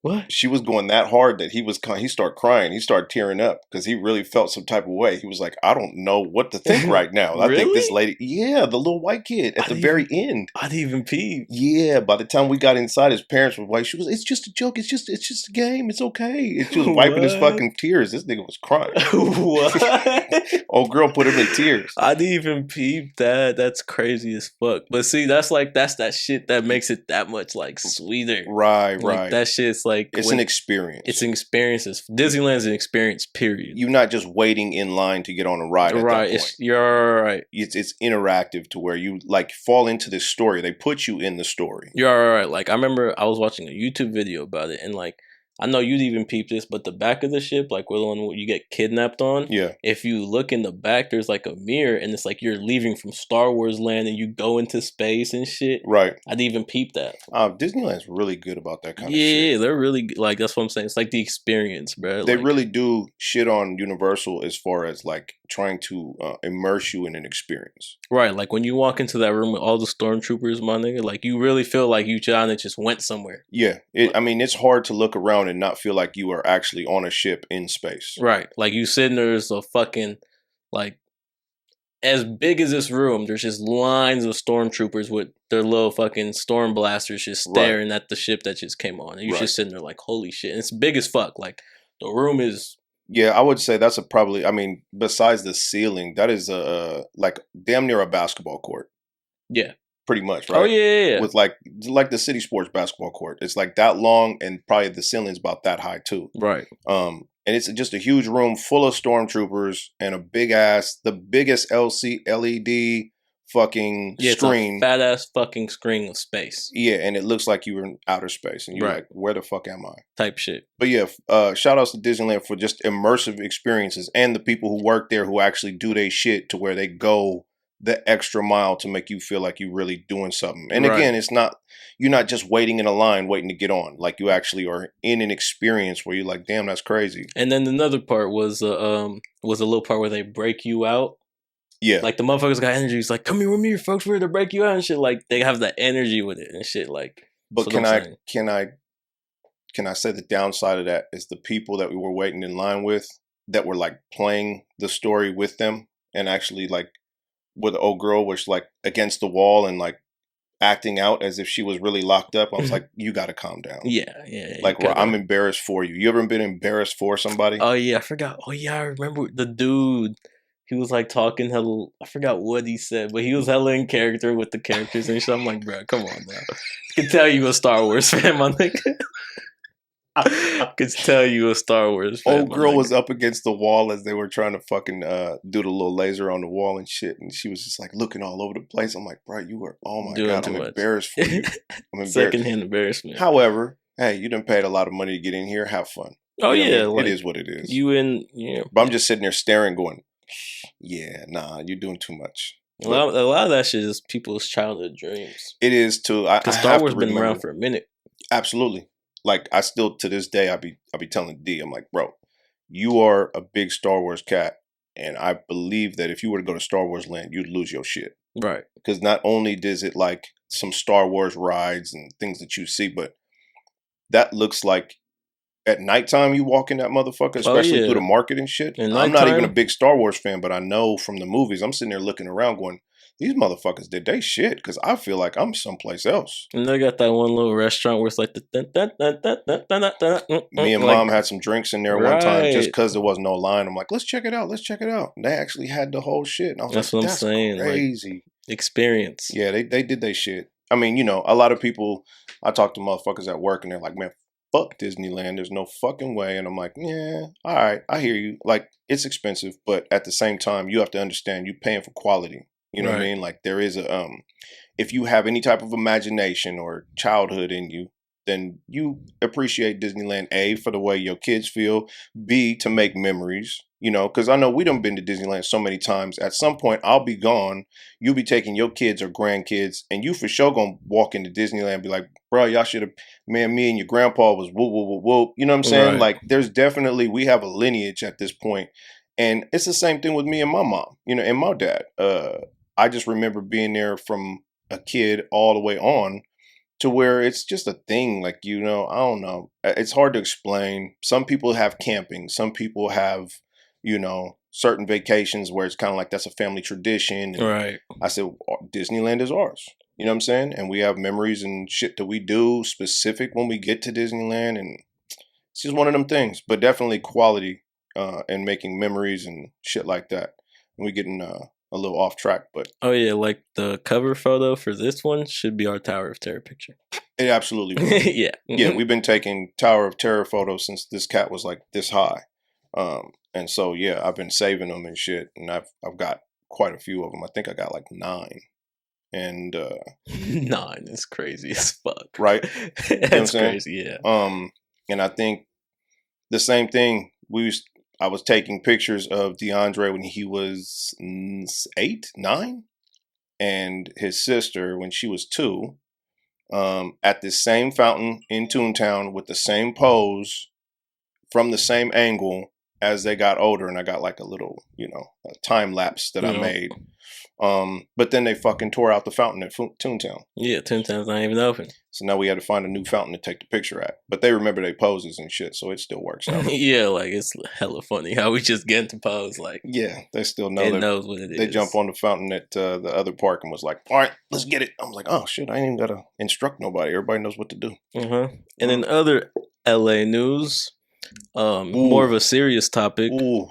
What? She was going that hard that he started crying. He started tearing up because he really felt some type of way. He was like, I don't know what to think right now. Really? I think this lady, the little white kid at the very end. I didn't even peep. Yeah, by the time we got inside, his parents were like, she was, it's just a joke. It's just a game. It's okay. And she was wiping his fucking tears. This nigga was crying. What? Old girl put him in tears. I didn't even peep that. That's crazy as fuck. But see, that's that shit that makes it that much like sweeter. Right. That shit's like it's an experience. It's an experience. Disneyland's an experience. Period. You're not just waiting in line to get on a ride. At that point. You're right. It's interactive to where you like fall into this story. They put you in the story. You're right. Like I remember I was watching a YouTube video about it, and like I know you'd even peep this, but the back of the ship, like where the one you get kidnapped on, yeah. If you look in the back, there's like a mirror, and it's like you're leaving from Star Wars land, and you go into space and shit. Right. I didn't even peep that. Disneyland's really good about that kind of shit. Yeah, they're really like that's what I'm saying. It's like the experience, bro. They like, really do shit on Universal as far as like trying to immerse you in an experience. Right, like when you walk into that room with all the stormtroopers, my nigga, like you really feel like you John that just went somewhere. Yeah, I mean it's hard to look around and not feel like you are actually on a ship in space. Right, like you sitting there's a fucking like as big as this room. There's just lines of stormtroopers with their little fucking storm blasters just staring at the ship that just came on, and you're just sitting there like holy shit. And it's big as fuck. Like the room is. Yeah, I would say that's probably. I mean, besides the ceiling, that is like damn near a basketball court. Yeah, pretty much, right? Oh yeah. With like the City Sports basketball court, it's like that long, and probably the ceiling's about that high too. Right. And it's just a huge room full of stormtroopers and the biggest LED fucking screen, it's a fat ass fucking screen of space. Yeah, and it looks like you were in outer space, and you're like, where the fuck am I? Type shit. But yeah, shout outs to Disneyland for just immersive experiences and the people who work there who actually do their shit to where they go the extra mile to make you feel like you're really doing something. And again, you're not just waiting in a line waiting to get on. Like you actually are in an experience where you're like, damn, that's crazy. And then another part was a little part where they break you out. Yeah. Like the motherfuckers got energy. It's like, come here with me, folks, we're to break you out and shit. Like they have that energy with it and shit. Like, but can I say the downside of that is the people that we were waiting in line with that were like playing the story with them and actually like where the old girl was like against the wall and like acting out as if she was really locked up. I was like, you got to calm down. Yeah. Like I'm embarrassed for you. You ever been embarrassed for somebody? Oh yeah, I forgot. Oh yeah, I remember the dude. He was like talking hella. I forgot what he said, but he was hella in character with the characters and shit. I'm like, bro, come on, now. I can tell you a Star Wars fan, my nigga. I could tell you a Star Wars fan. Old girl was up against the wall as they were trying to fucking do the little laser on the wall and shit, and she was just like looking all over the place. I'm like, bro, you were, oh my god, I'm embarrassed for you. I'm embarrassed. Secondhand embarrassment. However, hey, you done paid a lot of money to get in here. Have fun. Oh yeah, like, it is what it is. But I'm just sitting there staring, going, yeah, nah, you're doing too much. A lot of that shit is people's childhood dreams. It is too. Because Star Wars been around for a minute. Absolutely. Like I still to this day, I be telling D, I'm like, bro, you are a big Star Wars cat, and I believe that if you were to go to Star Wars Land, you'd lose your shit. Right. Because not only does it like some Star Wars rides and things that you see, but that looks like at nighttime you walk in that motherfucker, especially through the market and shit. I'm not even a big Star Wars fan, but I know from the movies, I'm sitting there looking around going, these motherfuckers did they shit because I feel like I'm someplace else. And they got that one little restaurant where it's like me and mom had some drinks in there one time just because there was no line. I'm like, let's check it out. And they actually had the whole shit. And I was that's like, what I'm saying. Crazy. Like, experience. Yeah, they did their shit. I mean, a lot of people, I talk to motherfuckers at work and they're like, man, fuck Disneyland. There's no fucking way. And I'm like, yeah, all right, I hear you. Like, it's expensive, but at the same time, you have to understand you're paying for quality. You know what I Right. mean? Like, there is a if you have any type of imagination or childhood in you, then you appreciate Disneyland, A, for the way your kids feel, B, to make memories, you know, because I know we done been to Disneyland so many times. At some point, I'll be gone. You'll be taking your kids or grandkids, and you for sure gonna walk into Disneyland and be like, bro, y'all should have, man, me and your grandpa was whoop, whoop, whoop, whoop. You know what I'm saying? Right. Like, there's definitely, we have a lineage at this point. And it's the same thing with me and my mom, you know, and my dad. I just remember being there from a kid all the way on to where it's just a thing. Like, you know, I don't know. It's hard to explain. Some people have camping. Some people have, you know, certain vacations where it's kind of like that's a family tradition. And Right. I said, Disneyland is ours. You know what I'm saying? And we have memories and shit that we do specific when we get to Disneyland. And it's just one of them things. But definitely quality and making memories and shit like that. And we getting a little off track, but Oh yeah, like the cover photo for this one should be our Tower of Terror picture. it absolutely will. Yeah. Yeah, we've been taking Tower of Terror photos since this cat was like this high. And so yeah, I've been saving them and shit, and I've got quite a few of them. I think I got like 9. And 9 is crazy as fuck. Right? That's crazy, yeah. And I think the same thing I was taking pictures of DeAndre when he was 8, 9, and his sister when she was 2, at the same fountain in Toontown with the same pose from the same angle as they got older. And I got like a little, you know, a time lapse that I made. But then they fucking tore out the fountain at Toontown. Yeah, Toontown's not even open. So now we had to find a new fountain to take the picture at. But they remember their poses and shit, so it still works out. Yeah, like it's hella funny how we just get into pose. Like, yeah, they still know. It knows what it is. They jump on the fountain at the other park and was like, all right, let's get it. I was like, oh shit, I ain't even got to instruct nobody. Everybody knows what to do. And then other LA news, more of a serious topic. Ooh.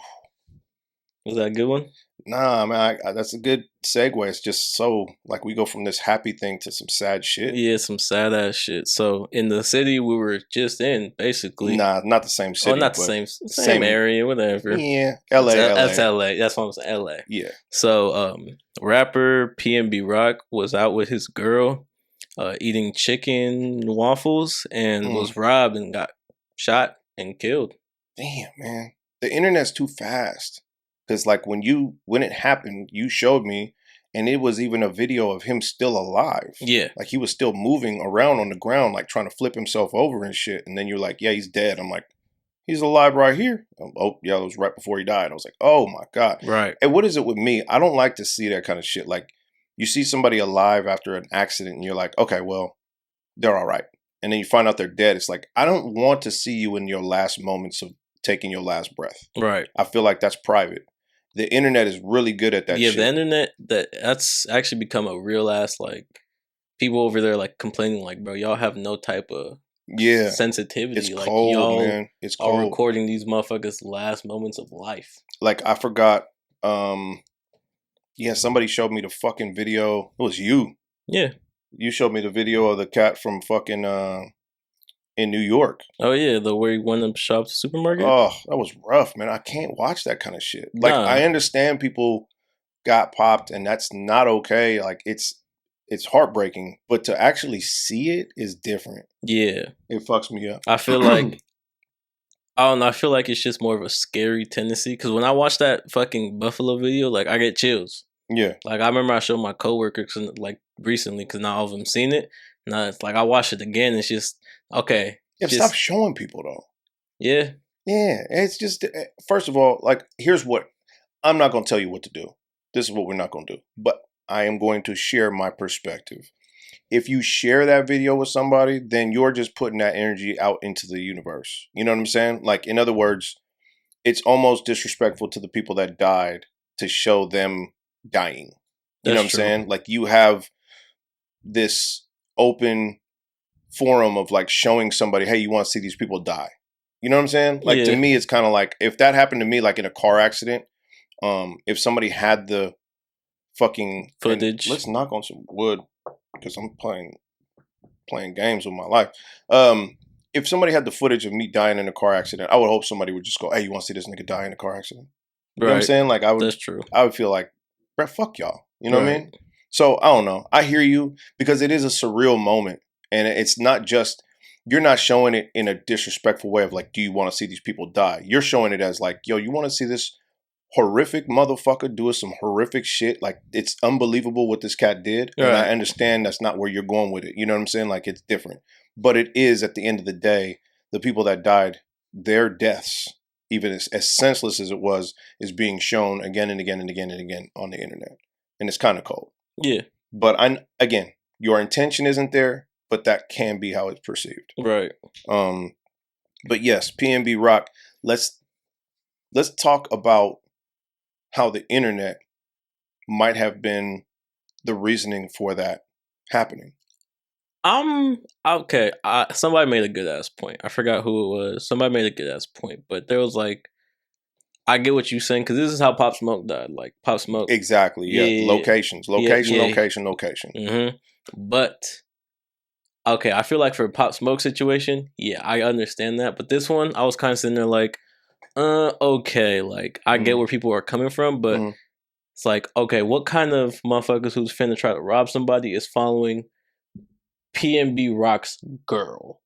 Was that a good one? Nah, man, that's a good segue. It's just so, like, we go from this happy thing to some sad shit. Yeah, some sad ass shit. So, in the city we were just in, basically. Nah, not the same city. Oh, not the same area, whatever. Yeah, LA. That's LA. That's what I'm saying, LA. Yeah. So, rapper PNB Rock was out with his girl eating chicken waffles and was robbed and got shot and killed. Damn, man. The internet's too fast. Because, like, when it happened, you showed me, and it was even a video of him still alive. Yeah. Like, he was still moving around on the ground, like, trying to flip himself over and shit. And then you're like, yeah, he's dead. I'm like, he's alive right here. Oh, yeah, it was right before he died. I was like, oh, my God. Right. And what is it with me? I don't like to see that kind of shit. Like, you see somebody alive after an accident, and you're like, okay, well, they're all right. And then you find out they're dead. It's like, I don't want to see you in your last moments of taking your last breath. Right. I feel like that's private. The internet is really good at that shit. Yeah, the internet, that's actually become a real ass, like, people over there, like, complaining, like, bro, y'all have no type of sensitivity. It's like, cold, y'all man. It's cold. are recording these motherfuckers' last moments of life. Like, I forgot, somebody showed me the fucking video. It was you. Yeah. You showed me the video of the cat from fucking, in New York. Oh, yeah, the where he went up shop to the supermarket? Oh, that was rough, man. I can't watch that kind of shit. Like, I understand people got popped, and that's not okay. Like, it's heartbreaking. But to actually see it is different. Yeah. It fucks me up. I feel like, I don't know, I feel like it's just more of a scary tendency. Because when I watch that fucking Buffalo video, like, I get chills. Yeah. Like, I remember I showed my coworkers, like, recently, because not all of them seen it. Now it's like, I watch it again, it's just, okay. Yeah, stop showing people, though. Yeah. Yeah, it's just, first of all, like, here's what, I'm not going to tell you what to do. This is what we're not going to do. But I am going to share my perspective. If you share that video with somebody, then you're just putting that energy out into the universe. You know what I'm saying? Like, in other words, it's almost disrespectful to the people that died to show them dying. You know what I'm saying? Like, you have this open forum of, like, showing somebody, hey, you want to see these people die. You know what I'm saying? Like, to me, it's kind of like, if that happened to me, like in a car accident, if somebody had the fucking footage, let's knock on some wood because I'm playing games with my life. if somebody had the footage of me dying in a car accident, I would hope somebody would just go, "Hey, you want to see this nigga die in a car accident?" You know what I'm saying? Like That's true. I would feel like, bruh, fuck y'all. You know what I Right. mean? So I don't know. I hear you because it is a surreal moment, and it's not just you're not showing it in a disrespectful way of like, do you want to see these people die? You're showing it as like, yo, you want to see this horrific motherfucker doing some horrific shit. Like it's unbelievable what this cat did, and I understand that's not where you're going with it. You know what I'm saying? Like it's different, but it is at the end of the day, the people that died, their deaths, even as senseless as it was, is being shown again and again and again and again on the internet, and it's kind of cold. Yeah. But again, your intention isn't there, but that can be how it's perceived. Right. But yes, PNB Rock. Let's talk about how the internet might have been the reasoning for that happening. Okay. Somebody made a good ass point. I forgot who it was. Somebody made a good ass point, but there was like, I get what you're saying because this is how Pop Smoke died. Like Pop Smoke, Exactly. Yeah. Location. Mm-hmm. But okay, I feel like for Pop Smoke situation, yeah, I understand that. But this one, I was kind of sitting there like, okay, like I get where people are coming from, but it's like, okay, what kind of motherfuckers who's finna try to rob somebody is following PNB Rock's girl?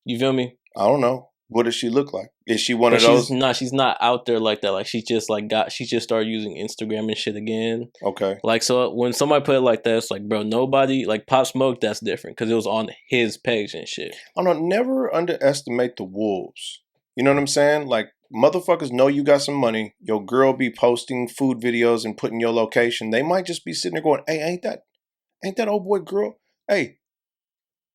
You feel me? I don't know. What does she look like? Is she one But of those? she's not out there like that. Like she just started using Instagram and shit again. Okay. Like so when somebody put it like that, it's like, bro, nobody like Pop Smoke, that's different because it was on his page and shit. I don't know. Never underestimate the wolves. You know what I'm saying? Like motherfuckers know you got some money. Your girl be posting food videos and putting your location. They might just be sitting there going, "Hey, ain't that old boy girl? Hey,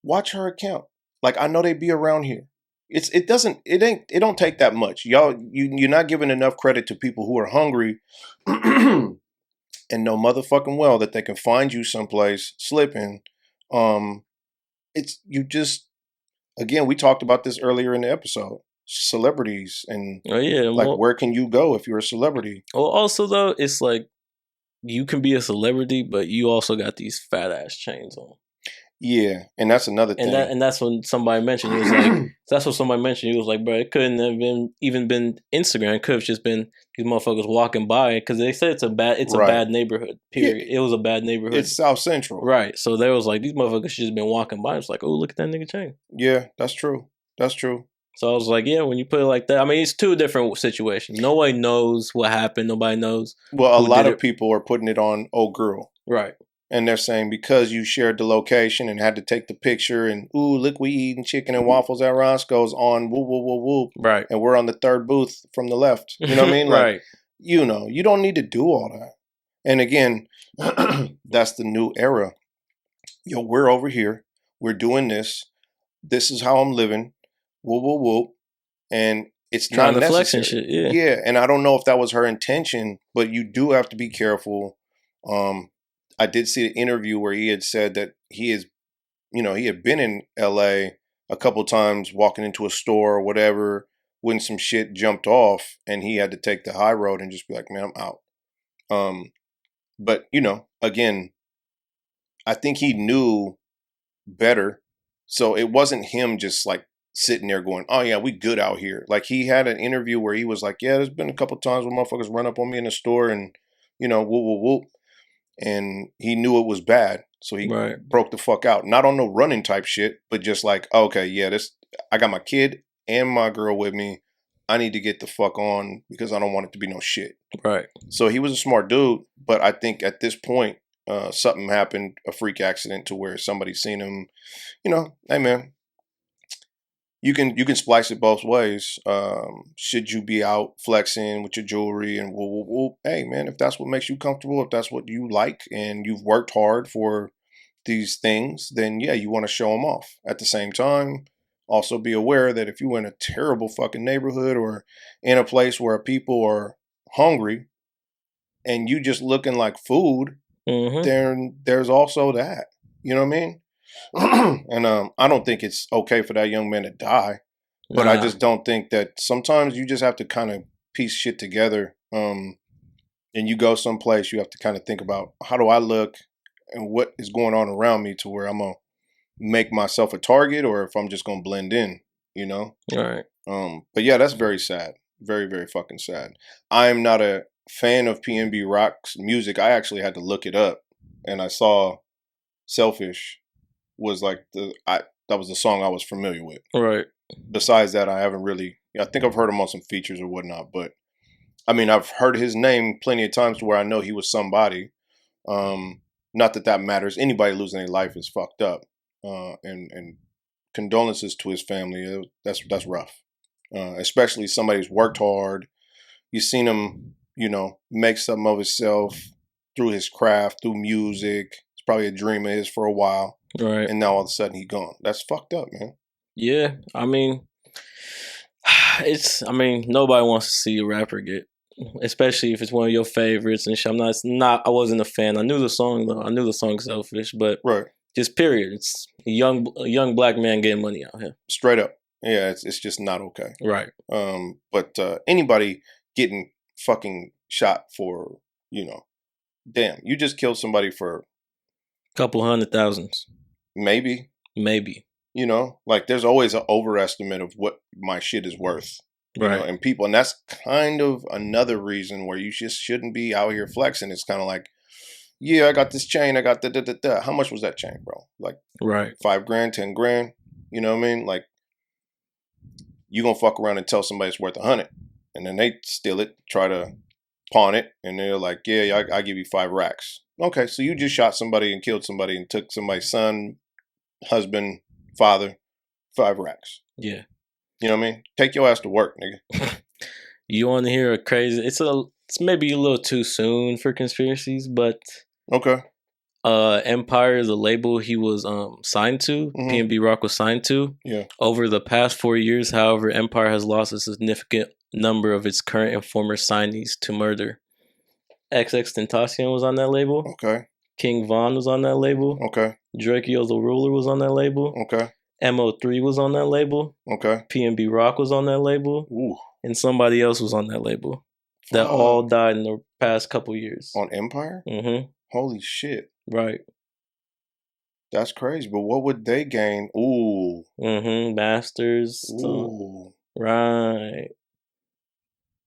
watch her account." Like I know they be around here. It don't take that much. You're not giving enough credit to people who are hungry and know motherfucking well that they can find you someplace slipping. It's you just again, we talked about this earlier in the episode. Celebrities and where can you go if you're a celebrity? Well, also though, it's like you can be a celebrity, but you also got these fat ass chains on. Yeah, and that's another thing. And that's when somebody mentioned it was like that's what somebody mentioned. He was like, bro, it couldn't have been Instagram. It could have just been these motherfuckers walking by because they said it's a bad neighborhood. Period. Yeah, it was a bad neighborhood. It's South Central, right? So there was like these motherfuckers just been walking by. It's like, oh, look at that nigga chain. Yeah, that's true. That's true. So I was like, yeah, when you put it like that, I mean, it's two different situations. Nobody knows what happened. Nobody knows. Well, a lot of people are putting it on old girl, right? And they're saying because you shared the location and had to take the picture and, ooh, look, we eating chicken and waffles at Roscoe's on whoop, whoop, whoop, whoop. Right. And we're on the third booth from the left. You know what I mean? Like, right. You know, you don't need to do all that. And again, that's the new era. Yo, we're over here. We're doing this. This is how I'm living. Whoop, whoop, whoop. And it's Trying not to necessary. Flex and shit, yeah. Yeah, and I don't know if that was her intention, but you do have to be careful. I did see an interview where he had said that he had been in LA a couple times walking into a store or whatever when some shit jumped off and he had to take the high road and just be like, man, I'm out. But, again, I think he knew better. So it wasn't him just like sitting there going, oh yeah, we good out here. Like he had an interview where he was like, yeah, there's been a couple times where motherfuckers run up on me in the store and, whoop, whoop, whoop. And he knew it was bad, so he broke the fuck out. Not on no running type shit, but just like, okay, yeah, I got my kid and my girl with me. I need to get the fuck on because I don't want it to be no shit. Right. So he was a smart dude, but I think at this point, something happened, a freak accident to where somebody seen him. Hey man, you can splice it both ways. Should you be out flexing with your jewelry and whoop, whoop, whoop? Hey man, if that's what makes you comfortable, if that's what you like, and you've worked hard for these things, then yeah, you want to show them off. At the same time, also be aware that if you're in a terrible fucking neighborhood or in a place where people are hungry and you just looking like food, then there's also that. You know what I mean? And I don't think it's okay for that young man to die, but I just don't think that sometimes you just have to kind of piece shit together. And you go someplace, you have to kind of think about how do I look and what is going on around me to where I'm gonna make myself a target or if I'm just gonna blend in, you know? All right. But yeah, that's very sad. Very, very fucking sad. I'm not a fan of PNB Rock's music. I actually had to look it up, and I saw "Selfish" was like that was the song I was familiar with. Right. Besides that, I haven't really. I think I've heard him on some features or whatnot, but I mean, I've heard his name plenty of times to where I know he was somebody. Not that that matters. Anybody losing their life is fucked up, and condolences to his family. That's rough, especially somebody who's worked hard. You've seen him, make something of himself through his craft, through music. It's probably a dream of his for a while, Right. and now all of a sudden he gone. That's fucked up, man. Yeah. I mean, nobody wants to see a rapper get, especially if it's one of your favorites and shit. I wasn't a fan. I knew the song though. I knew the song "Selfish," but Right. just period. It's a young black man getting money out here. Straight up. Yeah, it's just not okay. Right. But anybody getting fucking shot for, damn, you just killed somebody for Couple $100,000. maybe. Like there's always an overestimate of what my shit is worth. Right. And that's kind of another reason where you just shouldn't be out here flexing. It's kind of like, yeah, I got this chain, I got da. How much was that chain, bro? Like right. $5,000, $10,000. You know what I mean? Like you gonna fuck around and tell somebody it's worth 100, and then they steal it, try to pawn it, and they're like, yeah, I give you 5 racks. Okay, so you just shot somebody and killed somebody and took somebody's son, husband, father, 5 racks. Yeah. You know what I mean? Take your ass to work, nigga. You want to hear a crazy? It's maybe a little too soon for conspiracies, but Okay. Empire, the label he was signed to, PNB Rock was signed to. Yeah. Over the past 4 years, however, Empire has lost a significant number of its current and former signees to murder. XXXTentacion was on that label. Okay. King Von was on that label. Okay. Drakeo the Ruler was on that label. Okay. MO3 was on that label. Okay. PNB Rock was on that label. Ooh. And somebody else was on that label. That Fuck. all died in the past couple years. On Empire? Mm-hmm. Holy shit. Right. That's crazy. But what would they gain? Ooh. Mm-hmm. Masters. Ooh. Right.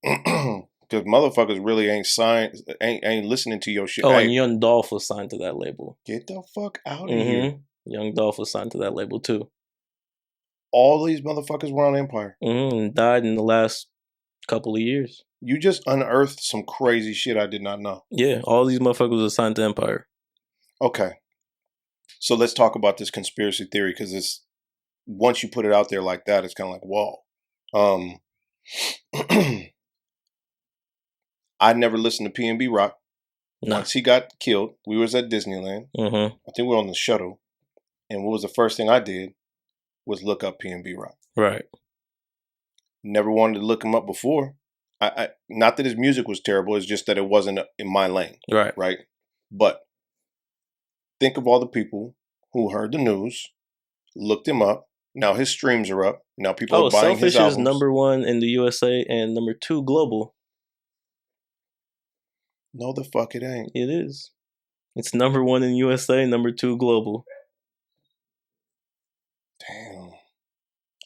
Because motherfuckers really ain't listening to your shit. Oh, hey, and Young Dolph was signed to that label. get the fuck out of here. Young Dolph was signed to that label too. All these motherfuckers were on Empire. And died in the last couple of years. You just unearthed some crazy shit I did not know. Yeah, all these motherfuckers were signed to Empire. Okay. So let's talk about this conspiracy theory, because it's once you put it out there like that, it's kind of like, whoa. I never listened to PNB Rock. No. Once he got killed, we was at Disneyland. I think we were on the shuttle. And what was the first thing I did was look up PNB Rock. Right. Never wanted to look him up before. I not that his music was terrible, it's just that it wasn't in my lane. Right. Right? But think of all the people who heard the news, looked him up. Now his streams are up. Now people are buying his albums. Selfish is #1 in the USA and #2 global. No, the fuck it ain't. It is. It's #1 in USA, #2 global. Damn.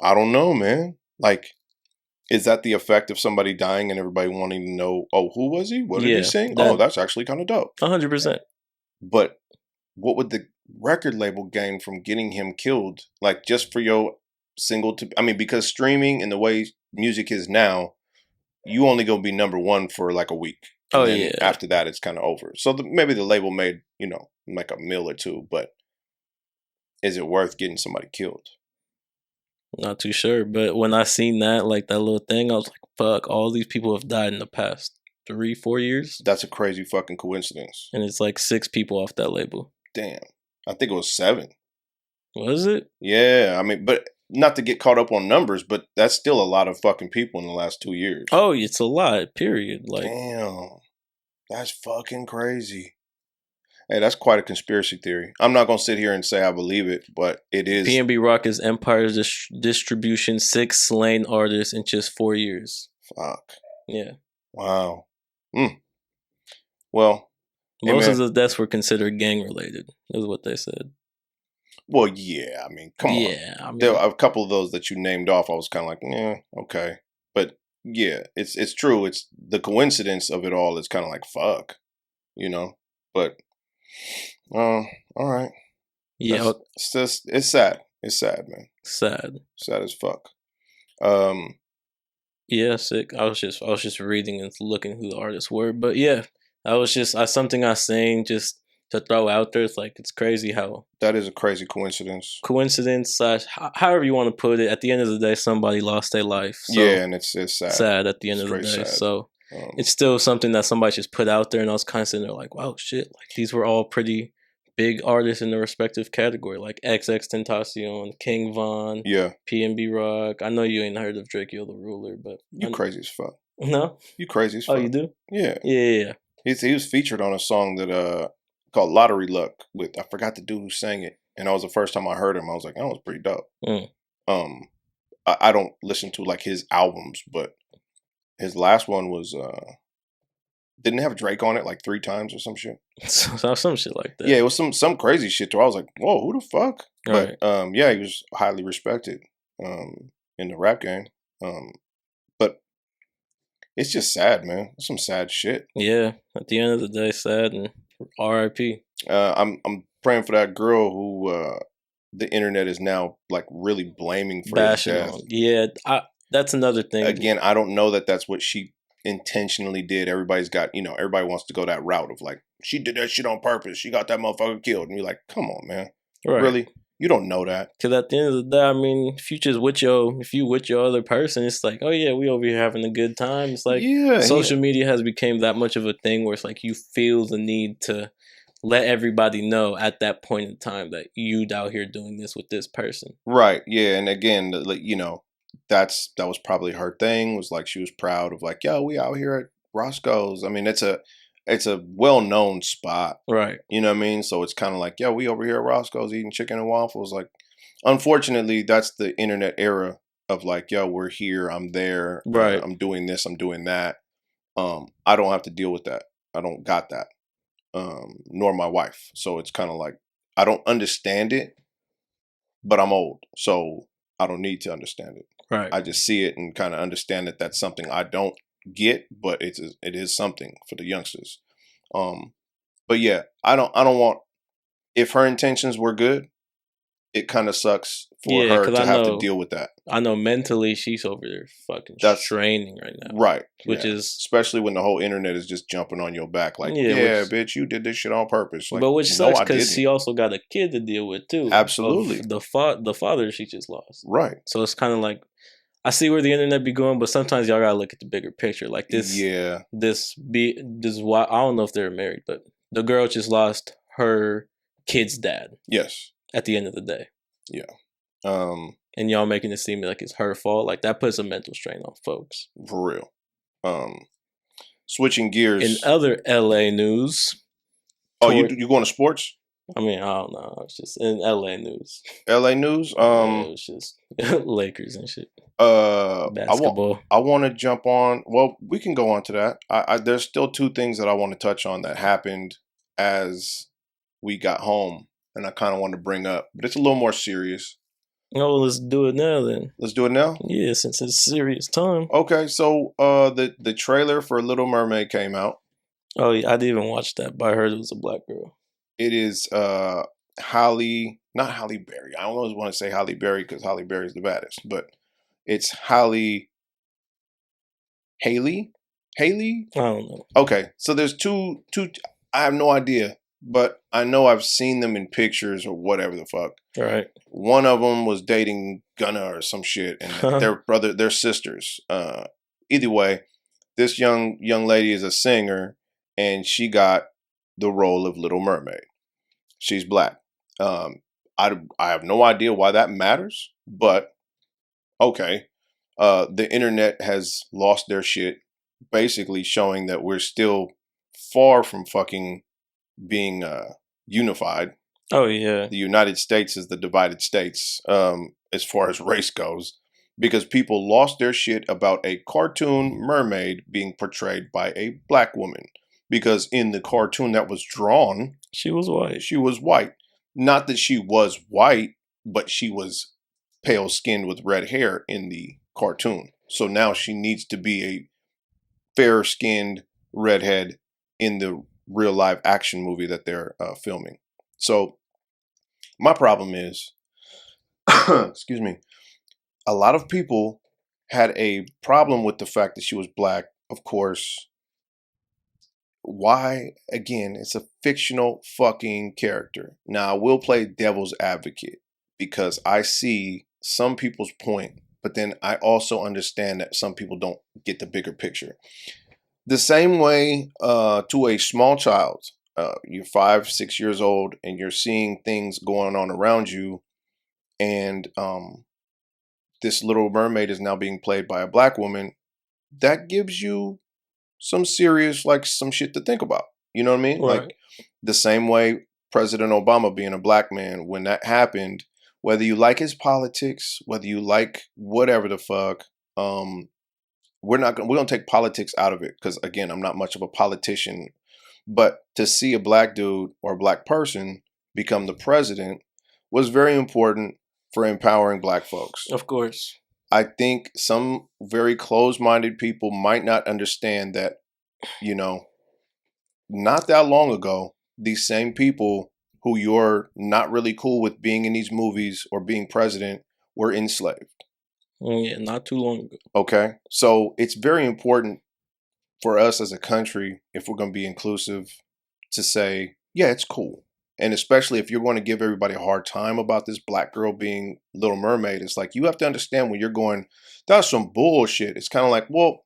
I don't know, man. Like, is that the effect of somebody dying and everybody wanting to know, oh, who was he? What did he sing? That's actually kind of dope. 100%. But what would the record label gain from getting him killed? Like, just for your single to... I mean, because streaming and the way music is now, you only gonna be #1 for like a week. And then after that, it's kind of over. So maybe the label made, like a meal or two, but is it worth getting somebody killed? Not too sure, but when I seen that, like that little thing, I was like, fuck, all these people have died in the past 3-4 years. That's a crazy fucking coincidence. And it's like 6 people off that label. Damn. I think it was 7. Was it? Yeah, I mean, but not to get caught up on numbers, but that's still a lot of fucking people in the last 2 years. Oh, it's a lot, period. Like, damn. That's fucking crazy. Hey, that's quite a conspiracy theory. I'm not going to sit here and say I believe it, but it is. PNB Rock is Empire's distribution 6 slain artists in just 4 years. Fuck. Yeah. Wow. Well. Most of the deaths were considered gang related, is what they said. Well, yeah. I mean, come on. Yeah, I mean, There are a couple of those that you named off. I was kind of like, yeah, okay. But yeah, it's true. It's the coincidence of it all is kind of like fuck, you know. But all right. yeah, It's just it's sad. It's sad, man. sad. Sad as fuck. Um, Yeah, sick. I was just reading and looking who the artists were, but yeah, that was just something I was saying just to throw out there. It's like it's crazy how that is a crazy coincidence. coincidence slash however you want to put it. At the end of the day, somebody lost their life. So Yeah, and it's sad. sad at the end of the Straight day. sad. So it's still something that somebody just put out there, and I was kind of sitting there like, wow, shit, like these were all pretty big artists in their respective category, like XX Tentacion, King Von, Yeah, PNB Rock. I know you ain't heard of Drakeo the Ruler, but you crazy as fuck. No, You crazy as fuck. oh, you do? Yeah. Yeah. He was featured on a song that called Lottery Luck with I forgot the dude who sang it, and that was the first time I heard him. I was like, that was pretty dope. I don't listen to like his albums, but his last one was didn't it have Drake on it like 3 times or some shit. Some shit like that. Yeah, it was some crazy shit too. I was like, whoa, who the fuck? Right. But yeah, he was highly respected in the rap game. But it's just sad, man. It's some sad shit. Yeah. At the end of the day, sad and R.I.P. I'm praying for that girl who the internet is now like really blaming for his death. Yeah, that's another thing. Again, I don't know that that's what she intentionally did. Everybody's got, everybody wants to go that route of like, she did that shit on purpose. She got that motherfucker killed. And you're like, come on, man. Right. Really? You don't know that. Because at the end of the day, I mean, if you with your other person, it's like, oh yeah, we over here having a good time. It's like social media has become that much of a thing where it's like you feel the need to let everybody know at that point in time that you out here doing this with this person. Right. Yeah. And again, that was probably her thing, was like she was proud of like, yo, we out here at Roscoe's. I mean, it's a well-known spot. Right. You know what I mean? So it's kind of like, yo, we over here at Roscoe's eating chicken and waffles. Like, unfortunately, that's the internet era of like, yo, we're here, I'm there. Right. I'm doing this, I'm doing that. I don't have to deal with that. I don't got that. Nor my wife. So it's kind of like, I don't understand it, but I'm old. So I don't need to understand it. Right. I just see it and kind of understand that that's something I don't get, but it is something for the youngsters. But yeah, I don't want, if her intentions were good, it kind of sucks for her to have to deal with that. I know mentally she's over there fucking straining right now. Right. Which is... Especially when the whole internet is just jumping on your back like, bitch, you did this shit on purpose. Like, but which sucks because she also got a kid to deal with too. Absolutely. The father she just lost. Right. So it's kind of like, I see where the internet be going, but sometimes y'all gotta look at the bigger picture. Like this, this is why I don't know if they're married, but the girl just lost her kid's dad. Yes. At the end of the day. Yeah. And y'all making it seem like it's her fault. Like that puts a mental strain on folks. For real. Switching gears. In other LA news. Oh, you going to sports? I mean, I don't know. It's just in LA news. LA news? It was just Lakers and shit. Basketball. I want to jump on. Well, we can go on to that. There's still 2 things that I want to touch on that happened as we got home, and I kind of want to bring up, but it's a little more serious. Oh, let's do it now then. Let's do it now? Yeah, since it's serious time. Okay, so the trailer for Little Mermaid came out. Oh, yeah, I didn't even watch that, but I heard it was a black girl. It is not Halle Berry. I always want to say Halle Berry because Halle Berry is the baddest, but it's Haley. I don't know. Okay, so there's two. I have no idea, but I know I've seen them in pictures or whatever the fuck. All right. One of them was dating Gunna or some shit, and they're sisters. Either way, this young lady is a singer, and she got the role of Little Mermaid. She's black. I have no idea why that matters, but okay. The internet has lost their shit, basically showing that we're still far from fucking being unified. Oh yeah. The United States is the divided states as far as race goes, because people lost their shit about a cartoon mermaid being portrayed by a black woman. Because in the cartoon that was drawn, she was white. She was white. Not that she was white, but she was pale skinned with red hair in the cartoon. So now she needs to be a fair skinned redhead in the real live action movie that they're filming. So my problem is, excuse me, a lot of people had a problem with the fact that she was black. Of course, why? Again, it's a fictional fucking character. Now, I will play devil's advocate because I see some people's point, but then I also understand that some people don't get the bigger picture. The same way to a small child, you're 5, 6 years old, and you're seeing things going on around you, and this Little Mermaid is now being played by a black woman. That gives you some serious, like, some shit to think about. You know what I mean? Right. Like, the same way President Obama being a black man, when that happened, whether you like his politics, whether you like whatever the fuck, we're gonna take politics out of it because, again, I'm not much of a politician. But to see a black dude or a black person become the president was very important for empowering black folks. Of course. I think some very closed-minded people might not understand that, not that long ago, these same people who you're not really cool with being in these movies or being president were enslaved. Yeah, not too long ago. Okay? So it's very important for us as a country, if we're going to be inclusive, to say, yeah, it's cool. And especially if you're going to give everybody a hard time about this black girl being Little Mermaid, it's like, you have to understand when you're going, that's some bullshit. It's kind of like, well,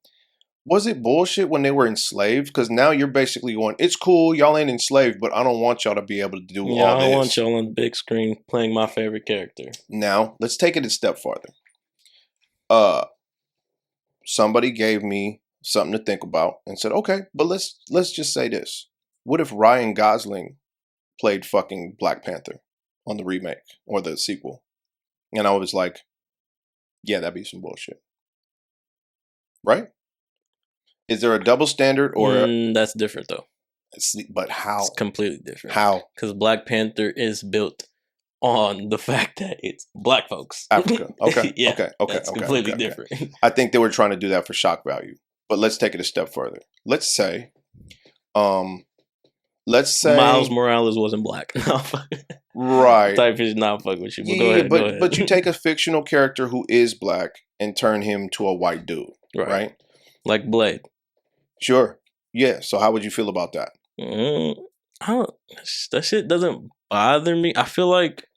was it bullshit when they were enslaved? Because now you're basically going, it's cool, y'all ain't enslaved, but I don't want y'all to be able to do all this. I don't want y'all on the big screen playing my favorite character. Now, let's take it a step farther. Somebody gave me something to think about and said, okay, but let's just say this. What if Ryan Gosling played fucking Black Panther on the remake or the sequel? And I was like, yeah, that'd be some bullshit. Right? Is there a double standard or that's different though. But how? It's completely different. How? Because Black Panther is built on the fact that it's black folks. Africa. Okay. Yeah, okay. That's completely different. I think they were trying to do that for shock value. But let's take it a step further. Let's say Miles Morales wasn't black. No, right. Type is not fuck with you. But yeah, go ahead. But you take a fictional character who is black and turn him to a white dude, right? Like Blade. Sure. Yeah. So how would you feel about that? That shit doesn't bother me. I feel like,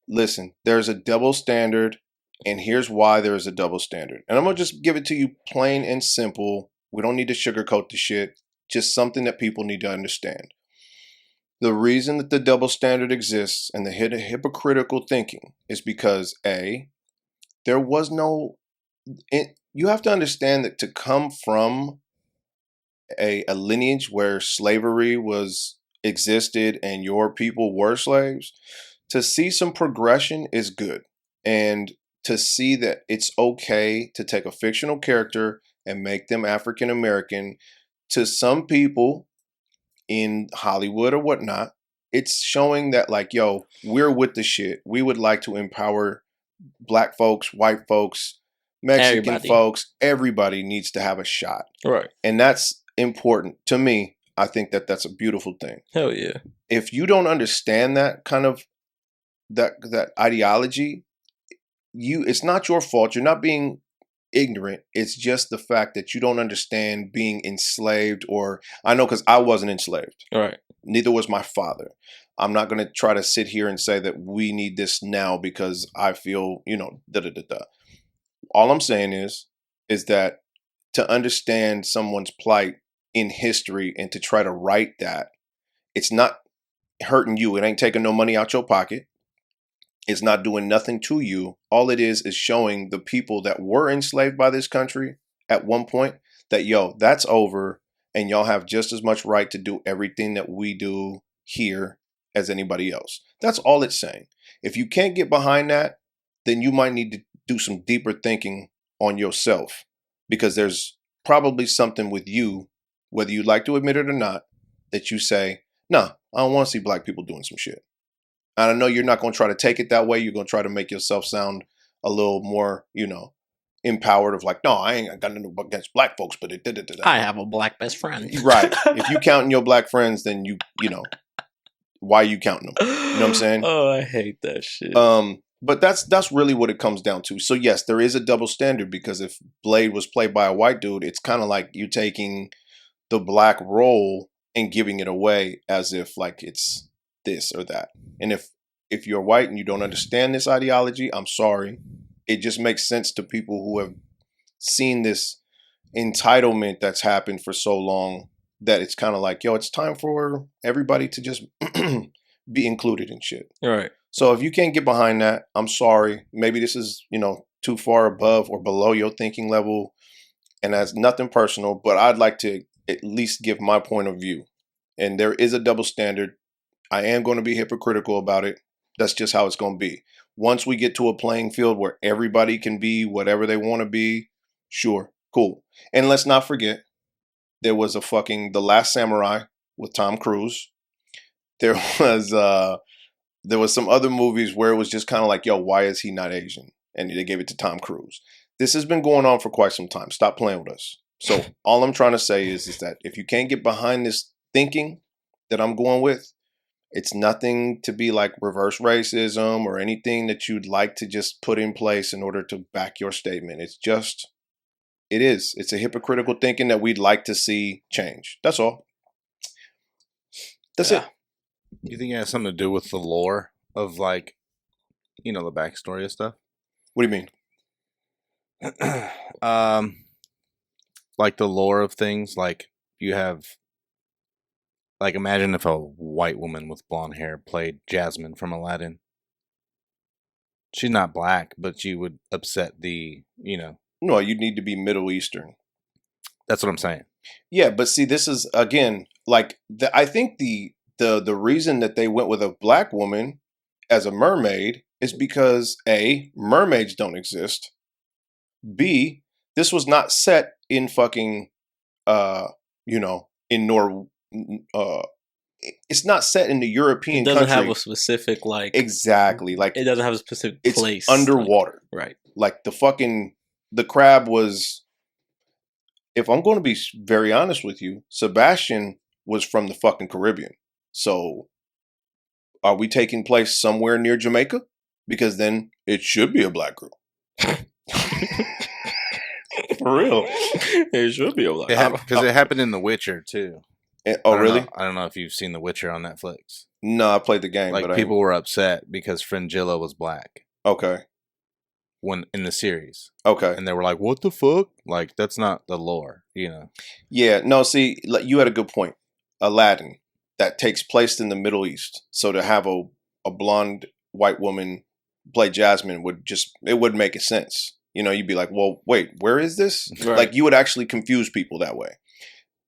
listen, there's a double standard, and here's why there is a double standard. And I'm gonna just give it to you plain and simple. We don't need to sugarcoat the shit. Just something that people need to understand. The reason that the double standard exists and the hypocritical thinking is because there was no. You have to understand that to come from a lineage where slavery existed and your people were slaves, to see some progression is good. And to see that it's okay to take a fictional character and make them African American, to some people in Hollywood or whatnot, it's showing that, like, yo, we're with the shit. We would like to empower black folks, white folks, Mexican folks. Everybody needs to have a shot. Right. And that's important to me. I think that that's a beautiful thing. Hell yeah. If you don't understand that kind of that ideology, it's not your fault. You're not being ignorant. It's just the fact that you don't understand being enslaved. Or I know, because I wasn't enslaved. Right. Neither was my father. I'm not going to try to sit here and say that we need this now because I feel, All I'm saying is that to understand someone's plight in history and to try to right that, it's not hurting you. It ain't taking no money out your pocket. It's not doing nothing to you. All it is showing the people that were enslaved by this country at one point that, yo, that's over, and y'all have just as much right to do everything that we do here as anybody else. That's all it's saying. If you can't get behind that, then you might need to do some deeper thinking on yourself, because there's probably something with you, whether you like to admit it or not, that you say, nah, I don't want to see black people doing some shit. And I know you're not going to try to take it that way. You're going to try to make yourself sound a little more, empowered of like, no, I ain't got nothing against black folks, but it did. I have a black best friend. Right. If you counting your black friends, then why are you counting them? You know what I'm saying? Oh, I hate that shit. But that's really what it comes down to. So yes, there is a double standard because if Blade was played by a white dude, it's kind of like you taking the black role and giving it away as if like it's this or that. And if you're white and you don't understand this ideology, I'm sorry. It just makes sense to people who have seen this entitlement that's happened for so long that it's kind of like, yo, it's time for everybody to just be included in shit. Right. So if you can't get behind that, I'm sorry. Maybe this is, too far above or below your thinking level. And that's nothing personal, but I'd like to at least give my point of view. And there is a double standard. I am going to be hypocritical about it. That's just how it's going to be. Once we get to a playing field where everybody can be whatever they want to be, sure, cool. And let's not forget, there was The Last Samurai with Tom Cruise. There was some other movies where it was just kind of like, yo, why is he not Asian? And they gave it to Tom Cruise. This has been going on for quite some time. Stop playing with us. So all I'm trying to say is that if you can't get behind this thinking that I'm going with, it's nothing to be like reverse racism or anything that you'd like to just put in place in order to back your statement. It's a hypocritical thinking that we'd like to see change. That's all. That's it. You think it has something to do with the lore of like, the backstory of stuff? What do you mean? Like the lore of things. Like you have, like imagine if a white woman with blonde hair played Jasmine from Aladdin. She's not black, but she would upset No, you'd need to be Middle Eastern. That's what I'm saying. Yeah, but see, this is again like I think the reason that they went with a black woman as a mermaid is because A, mermaids don't exist. B, this was not set in fucking in it's not set in the European It doesn't country. have a specific like Exactly. Like it doesn't have a specific it's place. underwater. Right. Like the crab was, if I'm going to be very honest with you, Sebastian was from the fucking Caribbean. So are we taking place somewhere near Jamaica? Because then it should be a black girl. For real. It should be a black girl. Because it happened in The Witcher too. Oh, really? I don't know if you've seen The Witcher on Netflix. No, I played the game. Like but people were upset because Fringilla was black. Okay. When in the series. Okay. And they were like, what the fuck? Like, that's not the lore, Yeah, no, see, you had a good point. Aladdin, that takes place in the Middle East. So to have a blonde white woman play Jasmine it wouldn't make sense. You'd be like, well, wait, where is this? Right. Like, you would actually confuse people that way.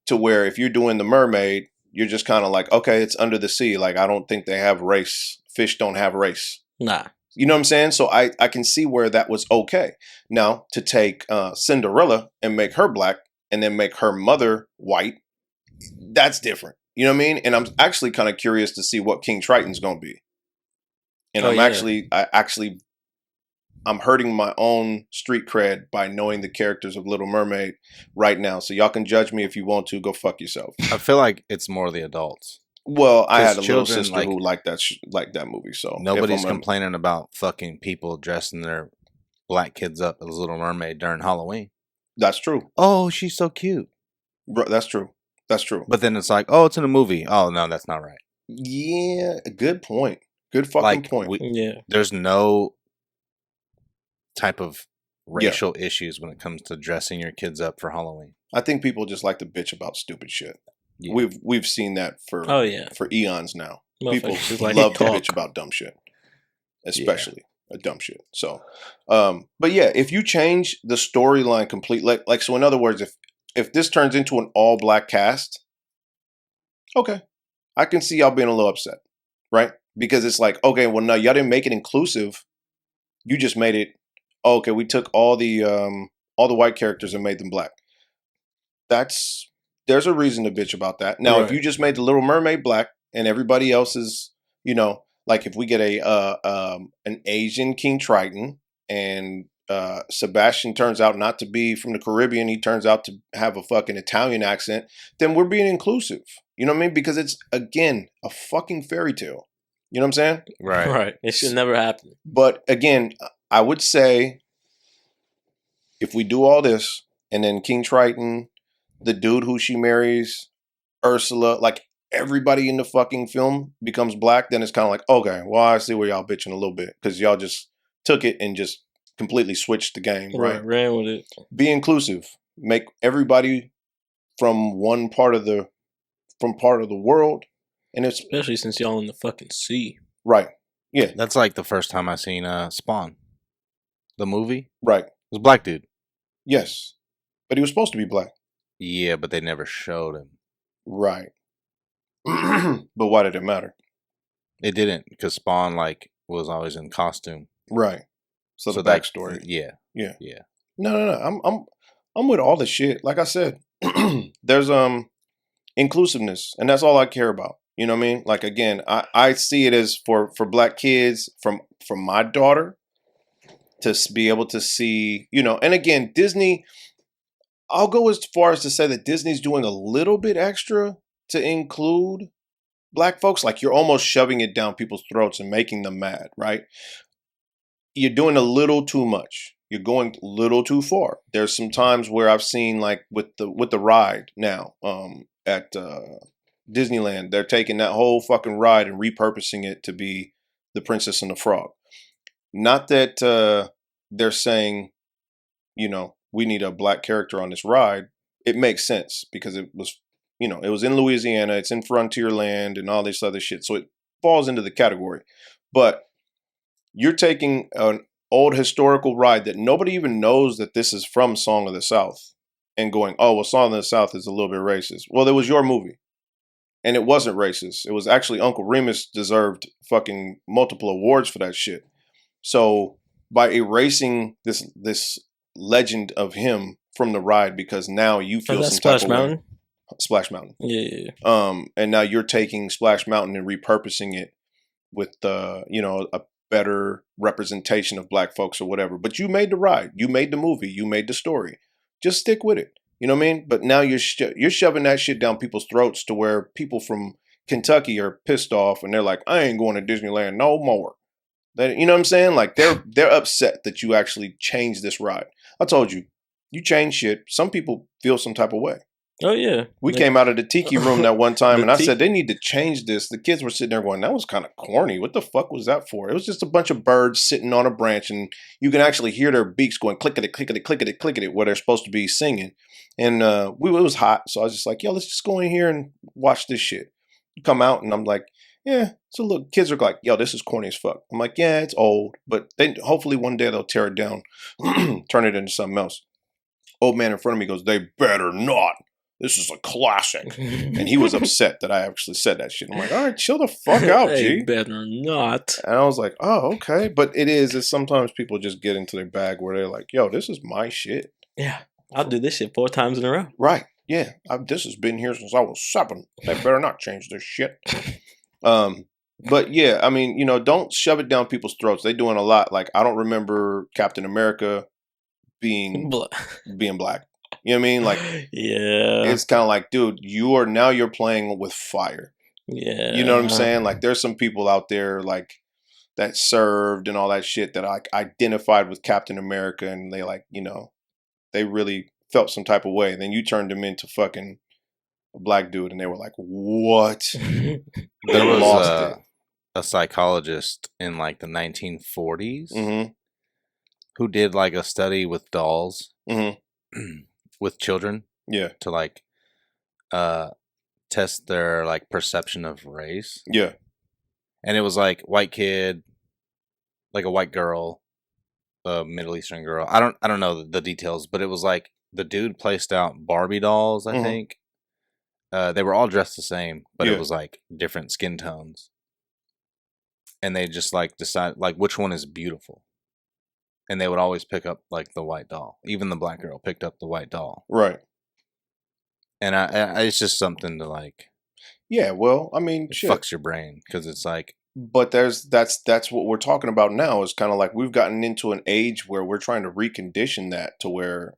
To where if you're doing the mermaid, you're just kind of like, okay, it's under the sea. Like, I don't think they have race. Fish don't have race. Nah. You know what I'm saying? So I can see where that was okay. Now, to take Cinderella and make her black and then make her mother white, that's different. You know what I mean? And I'm actually kind of curious to see what King Triton's going to be. And I'm hurting my own street cred by knowing the characters of Little Mermaid right now. So y'all can judge me if you want to. Go fuck yourself. I feel like it's more the adults. Well, I had a little children, sister who liked that movie. So nobody's complaining about fucking people dressing their black kids up as Little Mermaid during Halloween. That's true. Oh, she's so cute. Bro, that's true. That's true. But then it's like, oh, it's in a movie. Oh, no, that's not right. Yeah, good point. Good fucking point. There's no type of racial issues when it comes to dressing your kids up for Halloween. I think people just like to bitch about stupid shit. Yeah. We've seen that for eons now. People love to bitch about dumb shit, especially a dumb shit. So, but yeah, if you change the storyline completely, like so, in other words, if this turns into an all black cast, okay, I can see y'all being a little upset, right? Because it's like, okay, well, no, y'all didn't make it inclusive. You just made it. Oh, okay, we took all the white characters and made them black. There's a reason to bitch about that. Now, if you just made the Little Mermaid black and everybody else is, Like if we get an Asian King Triton and Sebastian turns out not to be from the Caribbean, he turns out to have a fucking Italian accent, then we're being inclusive. You know what I mean? Because it's, again, a fucking fairy tale. You know what I'm saying? Right. Right. It should never happen. But again, I would say if we do all this and then King Triton, the dude who she marries, Ursula, like everybody in the fucking film becomes black, then it's kind of like, okay, well, I see where y'all bitching a little bit because y'all just took it and just completely switched the game, right? Ran with it. Be inclusive. Make everybody from part of the world, and it's Especially since y'all in the fucking sea. right. Yeah, That's like the first time I seen Spawn, the movie. right. It was a black dude. Yes, but he was supposed to be black, Yeah, but they never showed him. right? But why did it matter? It didn't, because Spawn like was always in costume. Right. So the that- backstory. Yeah. Yeah. Yeah. No. I'm with all the shit. Like I said, there's inclusiveness, and that's all I care about. You know what I mean? Like again, I see it as for black kids from my daughter to be able to see, you know, and again, Disney, I'll go as far as to say that Disney's doing a little bit extra to include black folks. Like you're almost shoving it down people's throats and making them mad, right? You're doing a little too much. You're going a little too far. There's some times where I've seen like with the ride now at Disneyland, they're taking that whole fucking ride and repurposing it to be The Princess and the Frog. Not that they're saying, you know, we need a black character on this ride. It makes sense because it was, you know, it was in Louisiana, it's in Frontierland and all this other shit. So it falls into the category. But you're taking an old historical ride that nobody even knows that this is from Song of the South and going, oh, well, Song of the South is a little bit racist. Well, it was your movie. And it wasn't racist. It was actually Uncle Remus deserved fucking multiple awards for that shit. So by erasing this legend of him from the ride because now you feel some Splash type of Mountain? way. Splash Mountain. Yeah. And now you're taking Splash Mountain and repurposing it with you know, a better representation of black folks or whatever. But you made the ride, you made the movie, you made the story. Just stick with it. You know what I mean? But now you're shoving that shit down people's throats to where people from Kentucky are pissed off and they're like, I ain't going to Disneyland no more. You know what I'm saying? Like they're upset that you actually changed this ride. I told you, you change shit. Some people feel some type of way. Oh yeah. We came out of the tiki room that one time and I tiki- said they need to change this. The kids were sitting there going, that was kind of corny. What the fuck was that for? It was just a bunch of birds sitting on a branch and you can actually hear their beaks going clickety, clickety, clickety, clickety where they're supposed to be singing. And it was hot. So I was just like, yo, let's just go in here and watch this shit. Come out and I'm like, yeah. So look, kids are like, yo, this is corny as fuck. I'm like, yeah, it's old. But hopefully one day they'll tear it down, turn it into something else. Old man in front of me goes, they better not. This is a classic. And he was upset that I actually said that shit. I'm like, all right, chill the fuck out, They G. better not. And I was like, oh, okay. But it's sometimes people just get into their bag where they're like, yo, this is my shit. Yeah. I'll do this shit 4 times in a row. Right. Yeah. This has been here since I was 7. They better not change this shit. But yeah, I mean, you know, don't shove it down people's throats. They're doing a lot. Like, I don't remember Captain America being black. You know what I mean? Like, yeah, it's kind of like, dude, you're playing with fire. Yeah. You know what I'm saying? Like, there's some people out there like that served and all that shit that I identified with Captain America, and they like, you know, they really felt some type of way. And then you turned them into fucking a black dude, and they were like, what? There was a psychologist in like the 1940s Mm-hmm. who did like a study with dolls, Mm-hmm. with children, Yeah. to like test their like perception of race. Yeah. And it was like white kid, like a white girl, a Middle Eastern girl. I don't know the details, but it was like the dude placed out Barbie dolls, I Mhm. think. They were all dressed the same, but Yeah. it was like different skin tones. And they just like decide like which one is beautiful. And they would always pick up like the white doll. Even the black girl picked up the white doll. Right. And I it's just something to like, Yeah. Well, I mean, it shit. fucks your brain because it's like But that's what we're talking about now. Is kind of like we've gotten into an age where we're trying to recondition that to where,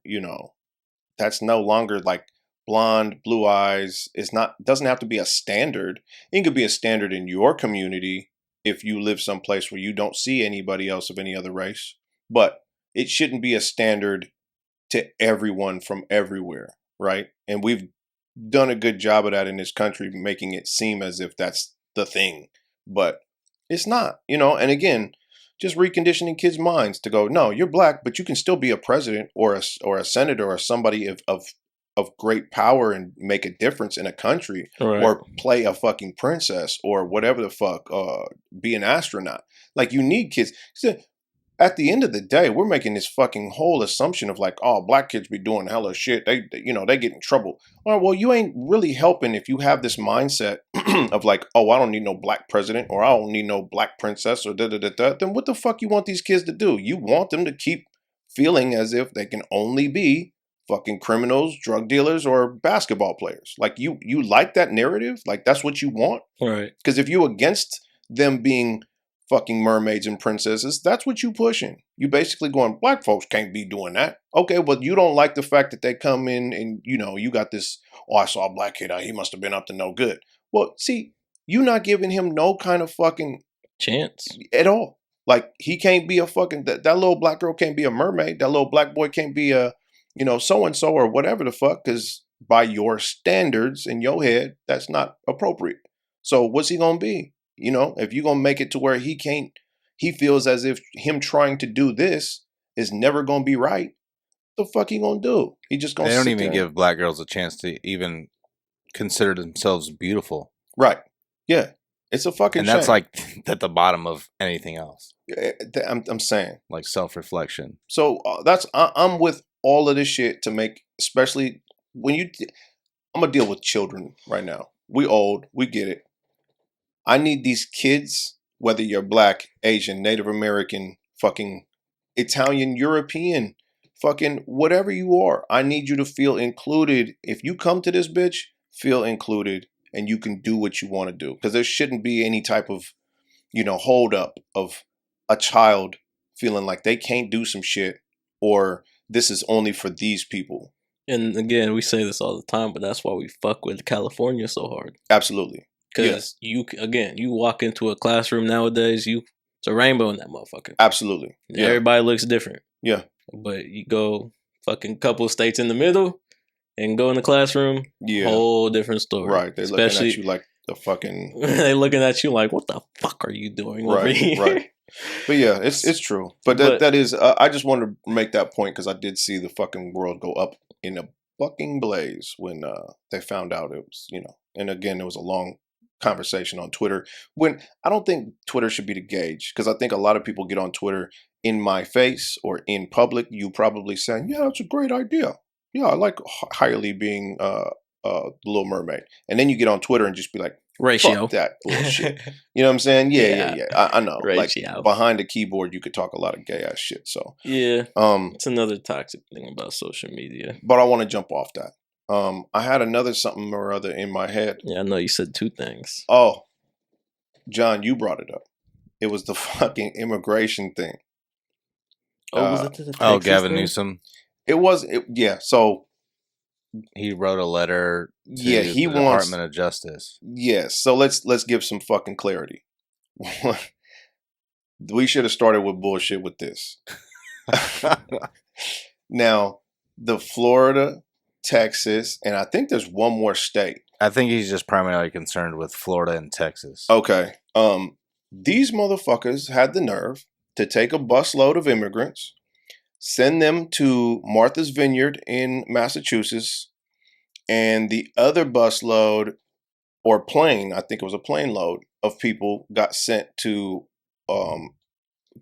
that's no longer like blonde, blue eyes. It's not, doesn't have to be a standard. It could be a standard in your community if you live someplace where you don't see anybody else of any other race. But it shouldn't be a standard to everyone from everywhere, right? And we've done a good job of that in this country, making it seem as if that's the thing. But it's not, and again, just reconditioning kids' minds to go, no, you're black, but you can still be a president or a senator or somebody of great power and make a difference in a country, Right. or play a fucking princess or whatever the fuck, be an astronaut. Like, you need kids. At the end of the day, we're making this fucking whole assumption of like, oh, black kids be doing hella shit. They get in trouble. All right, well, you ain't really helping if you have this mindset of like, oh, I don't need no black president, or I don't need no black princess, or da da da da. Then what the fuck you want these kids to do? You want them to keep feeling as if they can only be fucking criminals, drug dealers, or basketball players. Like, you like that narrative? Like, that's what you want? Right. Because if you against them being fucking mermaids and princesses, that's what you pushing. You basically going, black folks can't be doing that. Okay, well, you don't like the fact that they come in and, you got this, oh, I saw a black kid, he must have been up to no good. Well, see, you not giving him no kind of fucking chance at all. Like, he can't be a fucking, that little black girl can't be a mermaid. That little black boy can't be a, so-and-so or whatever the fuck, because by your standards in your head, that's not appropriate. So what's he going to be? If you're going to make it to where he feels as if him trying to do this is never going to be right, the fuck he going to do? He just going to They don't even give black girls a chance to even consider themselves beautiful. Right. Yeah. It's a fucking shame. And that's like at the bottom of anything else. I'm saying. Like self-reflection. So I'm with all of this shit to make, especially when I'm going to deal with children right now. We old. We get it. I need these kids, whether you're black, Asian, Native American, fucking Italian, European, fucking whatever you are, I need you to feel included. If you come to this bitch, feel included, and you can do what you want to do. Because there shouldn't be any type of, hold up of a child feeling like they can't do some shit, or this is only for these people. And again, we say this all the time, but that's why we fuck with California so hard. Absolutely. Because you walk into a classroom nowadays, it's a rainbow in that motherfucker. Absolutely. Yeah. Everybody looks different. Yeah. But you go fucking couple of states in the middle and go in the classroom, whole different story. Right. They're looking at you like the fucking... They're looking at you like, what the fuck are you doing over here? Right. But yeah, it's true. But that is... I just wanted to make that point because I did see the fucking world go up in a fucking blaze when they found out it was, And again, there was a long conversation on Twitter, when I don't think Twitter should be the gauge, because I think a lot of people get on Twitter in my face or in public, you probably saying, yeah, it's a great idea. Yeah, I like Hailey being the Little Mermaid. And then you get on Twitter and just be like, ratio. Fuck that bullshit. You know what I'm saying? Yeah. I know. Ratio. Like, behind the keyboard, you could talk a lot of gay ass shit. So yeah, it's another toxic thing about social media. But I want to jump off that. I had another something or other in my head. Yeah, I know you said two things. Oh, John, you brought it up. It was the fucking immigration thing. Was it the Texas Gavin thing? Newsom? It was, so... He wrote a letter to the Department of Justice. Yes, so let's give some fucking clarity. We should have started with bullshit with this. Now, the Florida... Texas, and I think there's one more state. I think he's just primarily concerned with Florida and Texas. Okay. These motherfuckers had the nerve to take a busload of immigrants, send them to Martha's Vineyard in Massachusetts, and the other busload or plane, I think it was a plane load of people, got sent to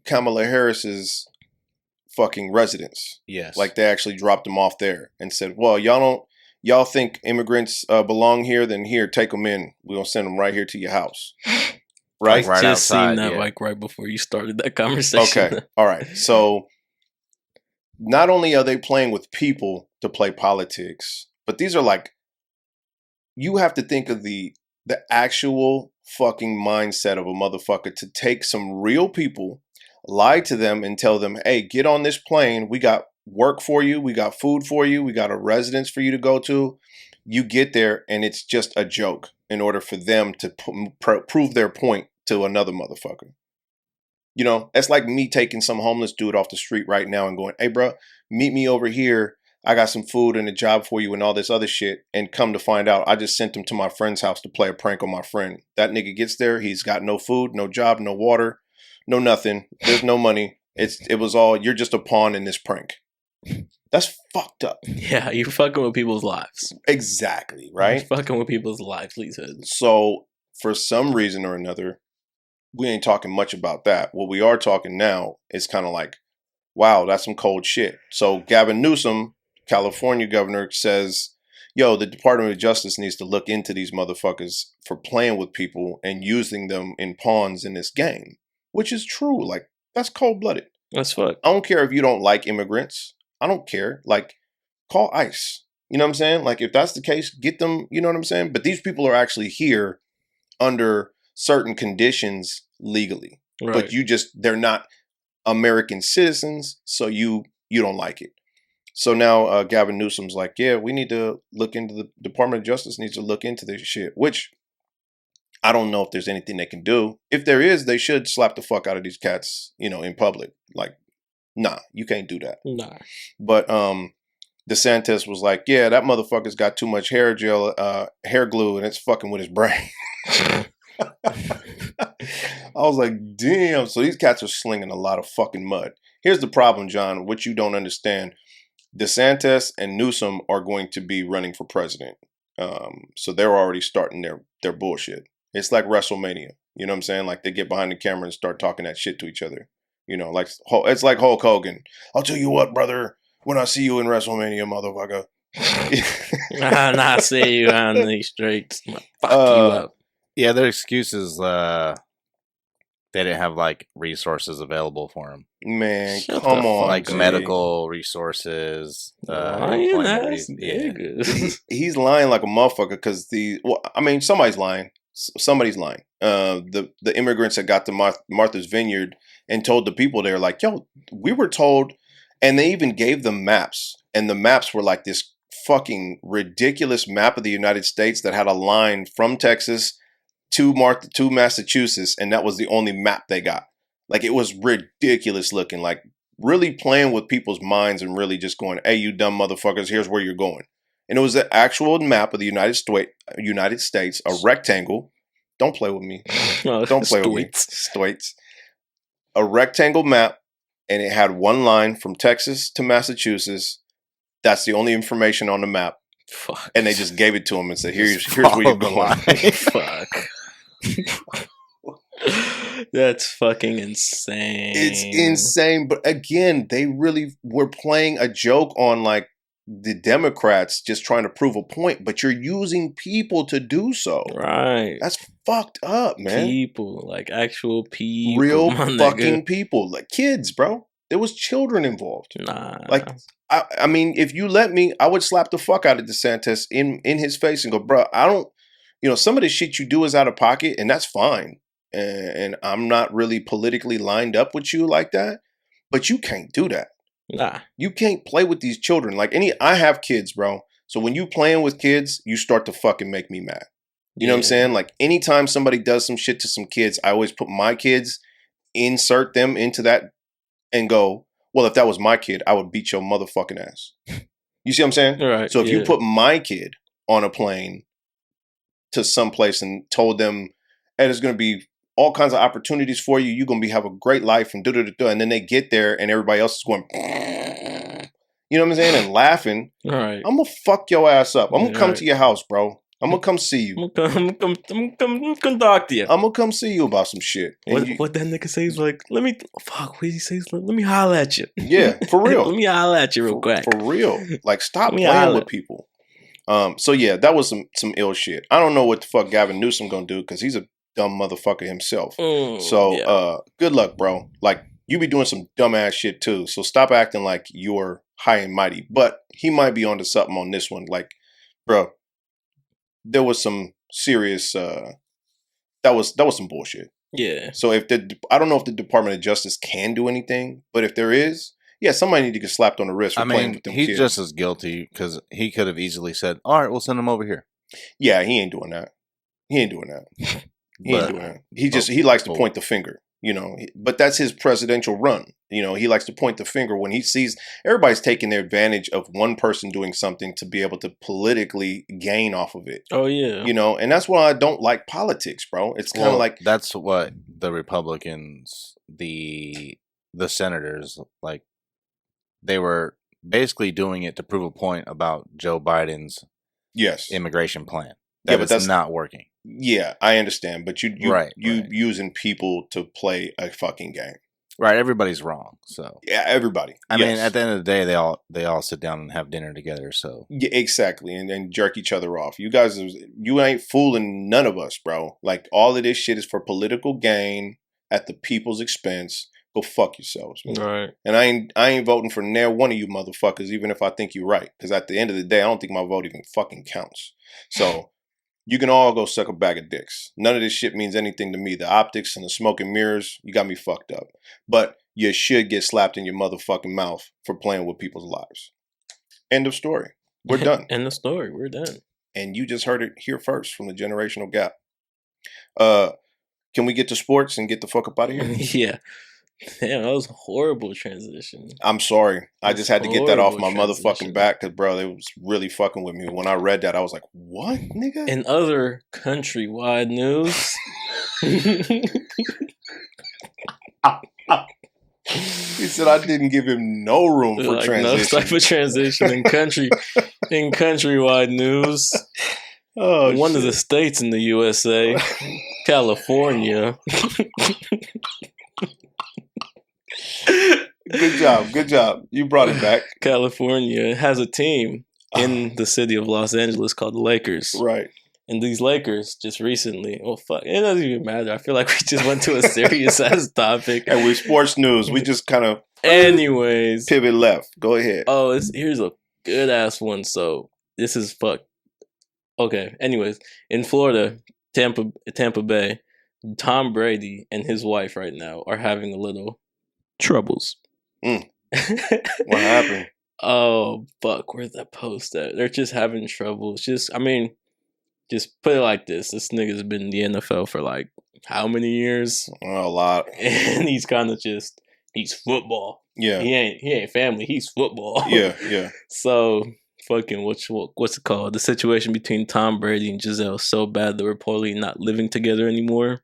Kamala Harris's fucking residence. Yes. Like, they actually dropped them off there and said, well, y'all think immigrants belong here, then here, take them in. We're going to send them right here to your house. Right? I just outside, seen that like right before you started that conversation. Okay. All right. So not only are they playing with people to play politics, but these are like, you have to think of the actual fucking mindset of a motherfucker to take some real people, lie to them and tell them, hey, get on this plane. We got work for you. We got food for you. We got a residence for you to go to. You get there and it's just a joke in order for them to prove their point to another motherfucker. You know, it's like me taking some homeless dude off the street right now and going, hey, bro, meet me over here. I got some food and a job for you and all this other shit. And come to find out, I just sent him to my friend's house to play a prank on my friend. That nigga gets there. He's got no food, no job, no water, no nothing. There's no money. It was all, you're just a pawn in this prank. That's fucked up. Yeah, you're fucking with people's lives. Exactly, right? You're fucking with people's lives, Lisa. So for some reason or another, we ain't talking much about that. What we are talking now is kind of like, wow, that's some cold shit. So Gavin Newsom, California governor, says, yo, the Department of Justice needs to look into these motherfuckers for playing with people and using them in pawns in this game, which is true. Like, that's cold-blooded. That's fuck. I don't care if you don't like immigrants. I don't care. Like, call ICE. You know what I'm saying? Like, if that's the case, get them, you know what I'm saying? But these people are actually here under certain conditions legally. Right. But they're not American citizens, so you don't like it. So now Gavin Newsom's like, yeah, we need to look into, the Department of Justice needs to look into this shit, which I don't know if there's anything they can do. If there is, they should slap the fuck out of these cats, you know, in public. Like, nah, you can't do that. Nah. But DeSantis was like, yeah, that motherfucker's got too much hair glue, and it's fucking with his brain. I was like, damn. So these cats are slinging a lot of fucking mud. Here's the problem, John, what you don't understand. DeSantis and Newsom are going to be running for president. So they're already starting their bullshit. It's like WrestleMania. You know what I'm saying? Like, they get behind the camera and start talking that shit to each other. You know, like, it's like Hulk Hogan. I'll tell you what, brother, when I see you in WrestleMania, motherfucker. When I see you on these streets, fuck you up. Yeah, their excuse is they didn't have, like, resources available for them. Man, Shut come the on. fuck Like up. medical resources. Lying employment ass yeah. niggas. He's lying like a motherfucker because somebody's lying. Somebody's lying. The immigrants that got to Martha's Vineyard and told the people there, like, yo, we were told, and they even gave them maps. And the maps were like this fucking ridiculous map of the United States that had a line from Texas to Massachusetts, and that was the only map they got. Like, it was ridiculous looking, like really playing with people's minds and really just going, hey, you dumb motherfuckers, here's where you're going. And it was the actual map of the United States, a rectangle. Don't play with me. Don't play with me. States. A rectangle map, and it had one line from Texas to Massachusetts. That's the only information on the map. Fuck. And they just gave it to him and said, here's where you're going. Fuck. That's fucking insane. It's insane. But again, they really were playing a joke on, like, the Democrats just trying to prove a point, but you're using people to do so. Right. That's fucked up, man. People, like actual people. Real my fucking nigga. people. Like kids, bro. There was children involved. Nah. Like, I mean, if you let me, I would slap the fuck out of DeSantis in his face and go, bro, I don't, some of the shit you do is out of pocket, and that's fine. And I'm not really politically lined up with you like that, but you can't do that. Nah. You can't play with these children. Like, I have kids, bro. So when you playing with kids, you start to fucking make me mad. You know what I'm saying? Like, anytime somebody does some shit to some kids, I always put my kids, insert them into that and go, well, if that was my kid, I would beat your motherfucking ass. You see what I'm saying? Right. So if you put my kid on a plane to someplace and told them, hey, there's going to be all kinds of opportunities for you. You're going to have a great life and da-da-da-da. And then they get there and everybody else is going, you know what I'm saying? And laughing. All right. I'm going to fuck your ass up. I'm going to come to your house, bro. I'm going to come see you. I'm gonna come talk to you. I'm going to come see you about some shit. What that nigga says, like, what did he say? Let me holler at you. Yeah, for real. Let me holler at you real quick. For real. Like, stop playing with people. So yeah, that was some ill shit. I don't know what the fuck Gavin Newsom going to do because he's a dumb motherfucker himself. Good luck, bro. Like, you be doing some dumbass shit too. So stop acting like you're high and mighty. But he might be onto something on this one. Like, bro, there was some serious that was some bullshit. Yeah. So I don't know if the Department of Justice can do anything, but if there is, yeah, somebody need to get slapped on the wrist for playing with them he's kids. just as guilty because he could have easily said, "All right, we'll send him over here." Yeah, he ain't doing that. He ain't doing that. He likes to point the finger, but that's his presidential run. He likes to point the finger when he sees everybody's taking their advantage of one person doing something to be able to politically gain off of it. Oh yeah. And that's why I don't like politics, bro. It's kind of like that's what the Republicans, the senators, like they were basically doing it to prove a point about Joe Biden's immigration plan. But that's not working. Yeah, I understand, but you using people to play a fucking game. Right, everybody's wrong. So yeah, everybody. I mean, at the end of the day, they all sit down and have dinner together. So yeah, exactly, and jerk each other off. You guys, you ain't fooling none of us, bro. Like all of this shit is for political gain at the people's expense. Go fuck yourselves, man. Right. And I ain't voting for near one of you motherfuckers, even if I think you're right. Because at the end of the day, I don't think my vote even fucking counts. So. You can all go suck a bag of dicks. None of this shit means anything to me. The optics and the smoke and mirrors, you got me fucked up. But you should get slapped in your motherfucking mouth for playing with people's lives. End of story. We're done. End of story. We're done. And you just heard it here first from the Generational Gap. Can we get to sports and get the fuck up out of here? Yeah. Damn, that was a horrible transition. I'm sorry. I just had to get that off my motherfucking back because, bro, it was really fucking with me. When I read that, I was like, what, nigga? In other countrywide news. He said I didn't give him no room for transition. No type of transition in countrywide news. One of the states in the USA, California. Good job. You brought it back. California has a team in the city of Los Angeles called the Lakers. Right. And these Lakers just recently, it doesn't even matter. I feel like we just went to a serious ass topic. And with sports news, we just kind of pivot left. Go ahead. Oh, here's a good ass one. So this is fuck. Okay. Anyways, in Florida, Tampa Bay, Tom Brady and his wife right now are having a little troubles. What happened? Oh fuck, where's that post at? They're just having trouble. Just put it like this. This nigga's been in the NFL for like how many years? A lot. And he's kind of he's football. Yeah. He ain't family, he's football. Yeah. So fucking what's it called? The situation between Tom Brady and Giselle is so bad they're reportedly not living together anymore.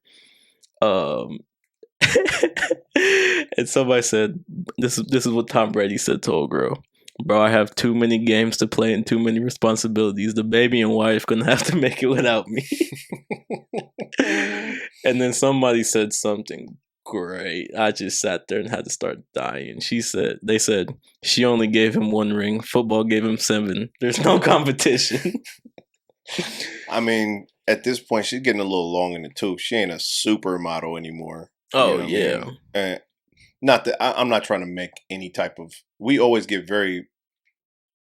And somebody said, this is what Tom Brady said to old girl. Bro, I have too many games to play and too many responsibilities. The baby and wife gonna have to make it without me. And then somebody said something great. I just sat there and had to start dying. They said she only gave him 1 ring. Football gave him 7. There's no competition. I mean, at this point, she's getting a little long in the tooth. She ain't a supermodel anymore. Oh, yeah. And not that I'm not trying to make any type of. We always get very,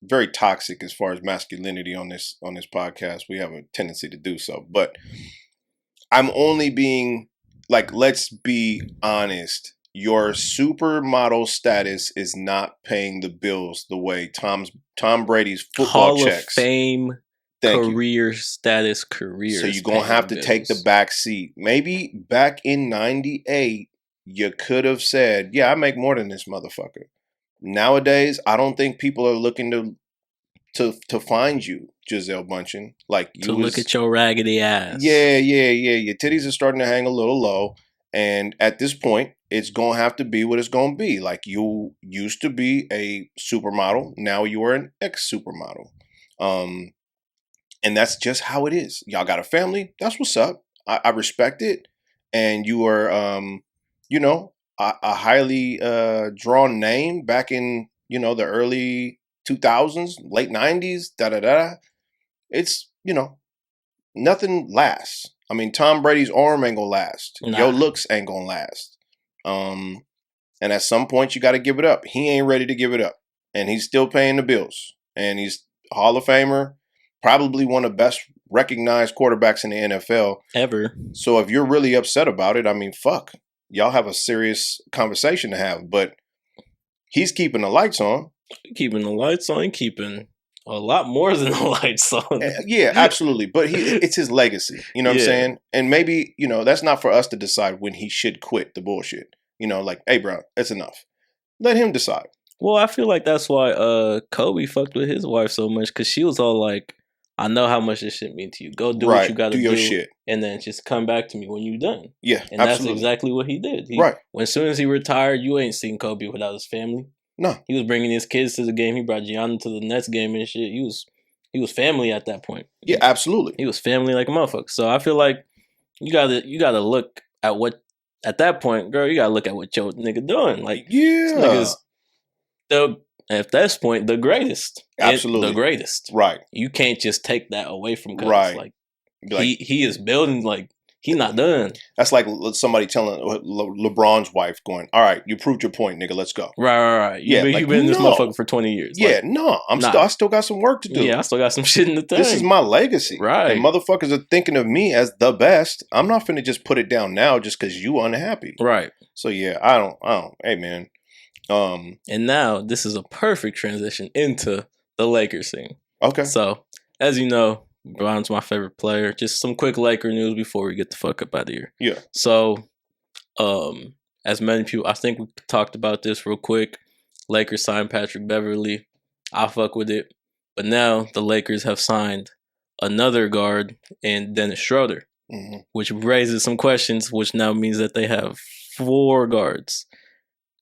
very toxic as far as masculinity on this podcast. We have a tendency to do so, but I'm only being like, let's be honest. Your supermodel status is not paying the bills the way Tom Brady's football checks. Hall of Fame. Career status. So you're going to have to take the back seat. Maybe back in 98, you could have said, yeah, I make more than this motherfucker. Nowadays, I don't think people are looking to find you, Giselle Bundchen. Like you look at your raggedy ass. Yeah. Your titties are starting to hang a little low. And at this point, it's going to have to be what it's going to be. Like you used to be a supermodel. Now you are an ex-supermodel. And that's just how it is. Y'all got a family. That's what's up. I respect it. And you are, a highly drawn name back in, the early 2000s, late 90s, It's, nothing lasts. I mean, Tom Brady's arm ain't gonna last. Nah. Your looks ain't gonna last. And at some point, you got to give it up. He ain't ready to give it up. And he's still paying the bills. And he's Hall of Famer. Probably one of the best recognized quarterbacks in the NFL. Ever. So if you're really upset about it, I mean, fuck. Y'all have a serious conversation to have. But he's keeping the lights on. Keeping the lights on, keeping a lot more than the lights on. Yeah, absolutely. But it's his legacy. You know what I'm saying? And maybe, that's not for us to decide when he should quit the bullshit. Like, hey, bro, it's enough. Let him decide. Well, I feel like that's why Kobe fucked with his wife so much, because she was all like, I know how much this shit mean to you. Go do what you got to do. Do your shit. And then just come back to me when you're done. Yeah, and that's exactly what he did. As soon as he retired, you ain't seen Kobe without his family. No. He was bringing his kids to the game. He brought Gianna to the Nets game and shit. He was family at that point. Yeah, absolutely. He was family like a motherfucker. So I feel like you gotta look at what, at that point, girl, you gotta look at what your nigga doing. Like, niggas, at this point, the greatest. Absolutely. The greatest. Right. You can't just take that away from Cuz. Right. Like, he is building, like, he's not done. That's like somebody telling LeBron's wife going, all right, you proved your point, nigga, let's go. Right. You've been in this motherfucker for 20 years. Yeah, like, I still got some work to do. Yeah, I still got some shit in the tank. This is my legacy. Right. And motherfuckers are thinking of me as the best. I'm not finna just put it down now just because you unhappy. Right. So yeah, I don't. Hey, man. And now this is a perfect transition into the Lakers scene. Okay. So, as you know, LeBron's my favorite player. Just some quick Laker news before we get the fuck up out of here. Yeah. So, as many people, I think we talked about this real quick. Lakers signed Patrick Beverley. I fuck with it. But now the Lakers have signed another guard in Dennis Schroeder, which raises some questions, which now means that they have 4 guards.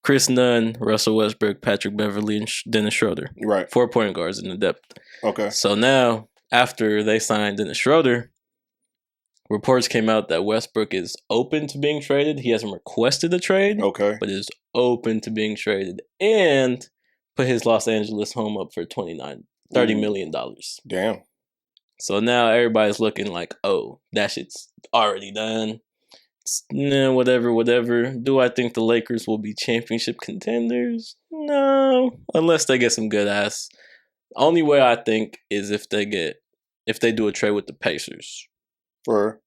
Chris Nunn, Russell Westbrook, Patrick Beverley, and Dennis Schroeder. Right. 4 point guards in the depth. Okay. So now, after they signed Dennis Schroeder, reports came out that Westbrook is open to being traded. He hasn't requested a trade. Okay. But is open to being traded and put his Los Angeles home up for $30 million. Damn. So now everybody's looking like, oh, that shit's already done. Nah, whatever. Do I think the Lakers will be championship contenders? No, unless they get some good ass. Only way I think is if they do a trade with the Pacers for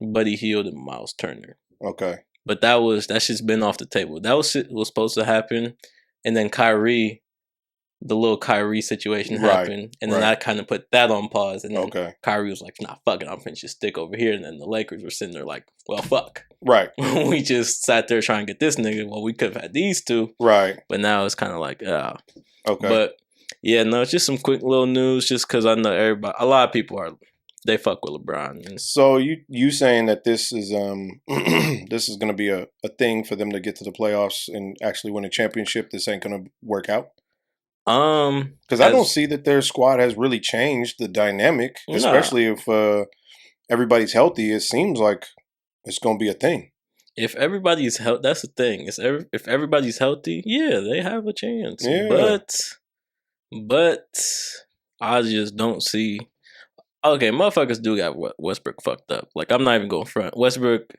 Buddy Hield and Miles Turner. Okay, but that's just been off the table. That was supposed to happen, and then the little Kyrie situation happened, and then I kind of put that on pause. And then Kyrie was like, "Nah, fuck it, I'm finna just stick over here." And then the Lakers were sitting there like, "Well, fuck, right? We just sat there trying to get this nigga. Well, we could have had these two, right? But now it's kind of like, okay." But yeah, no, it's just some quick little news, just because I know a lot of people they fuck with LeBron. And so you saying that this is this is gonna be a thing for them to get to the playoffs and actually win a championship? This ain't gonna work out. Because I don't see that their squad has really changed the dynamic, especially if everybody's healthy. It seems like it's going to be a thing. If everybody's healthy, that's the thing. If everybody's healthy, yeah, they have a chance. Yeah. But I just don't see. Okay, motherfuckers do got Westbrook fucked up. Like, I'm not even going front. Westbrook.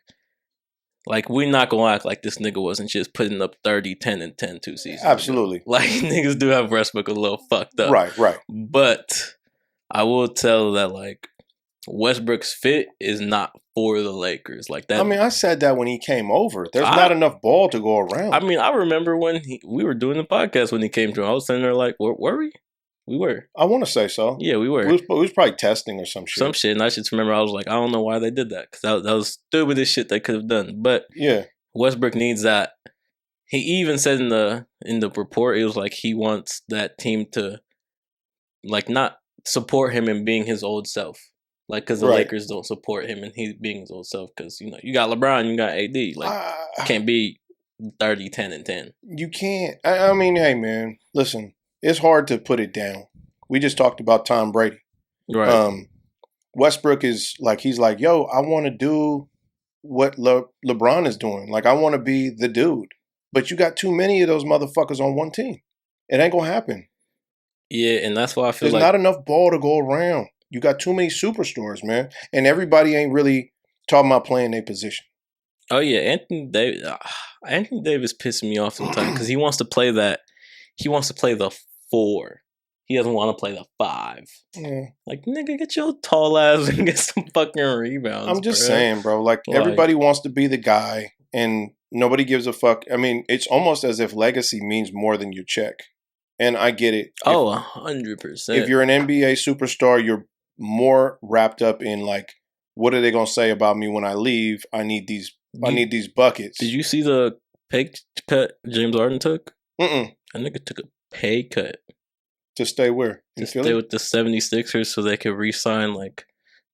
Like, we're not going to act like this nigga wasn't just putting up 30, 10, and 10 2 seasons. Absolutely. Like, niggas do have Westbrook a little fucked up. Right. But I will tell that, like, Westbrook's fit is not for the Lakers. Like that. I mean, I said that when he came over. There's not enough ball to go around. I mean, I remember when we were doing the podcast when he came through. I was sitting there like, were we? We were. I want to say so. Yeah, we were. We was probably testing or some shit. And I just remember I was like, I don't know why they did that. Because that was stupidest shit they could have done. But yeah, Westbrook needs that. He even said in the report, it was like he wants that team to, like, not support him in being his old self. Like, because the Lakers don't support him and he being his old self. Because, you know, you got LeBron, you got AD. Like, can't be 30, 10, and 10. You can't. I mean, hey, man, listen. It's hard to put it down. We just talked about Tom Brady. Right. Westbrook is like, he's like, yo, I want to do what LeBron is doing. Like, I want to be the dude. But you got too many of those motherfuckers on one team. It ain't going to happen. Yeah, and that's why I feel There's not enough ball to go around. You got too many superstars, man. And everybody ain't really talking about playing their position. Oh, yeah. Anthony Davis pissing me off sometimes because he wants to play that. He wants to play the 4. he doesn't want to play the 5. Yeah. Like, nigga, get your tall ass and get some fucking rebounds. I'm just saying, bro. Like, everybody wants to be the guy, and nobody gives a fuck. I mean, it's almost as if legacy means more than your check. And I get it. 100%. If you're an NBA superstar, you're more wrapped up in like, what are they gonna say about me when I leave? I need these buckets. Did you see the pay cut James Harden took? That nigga took a pay cut. To stay where? To stay with the 76ers so they could re-sign like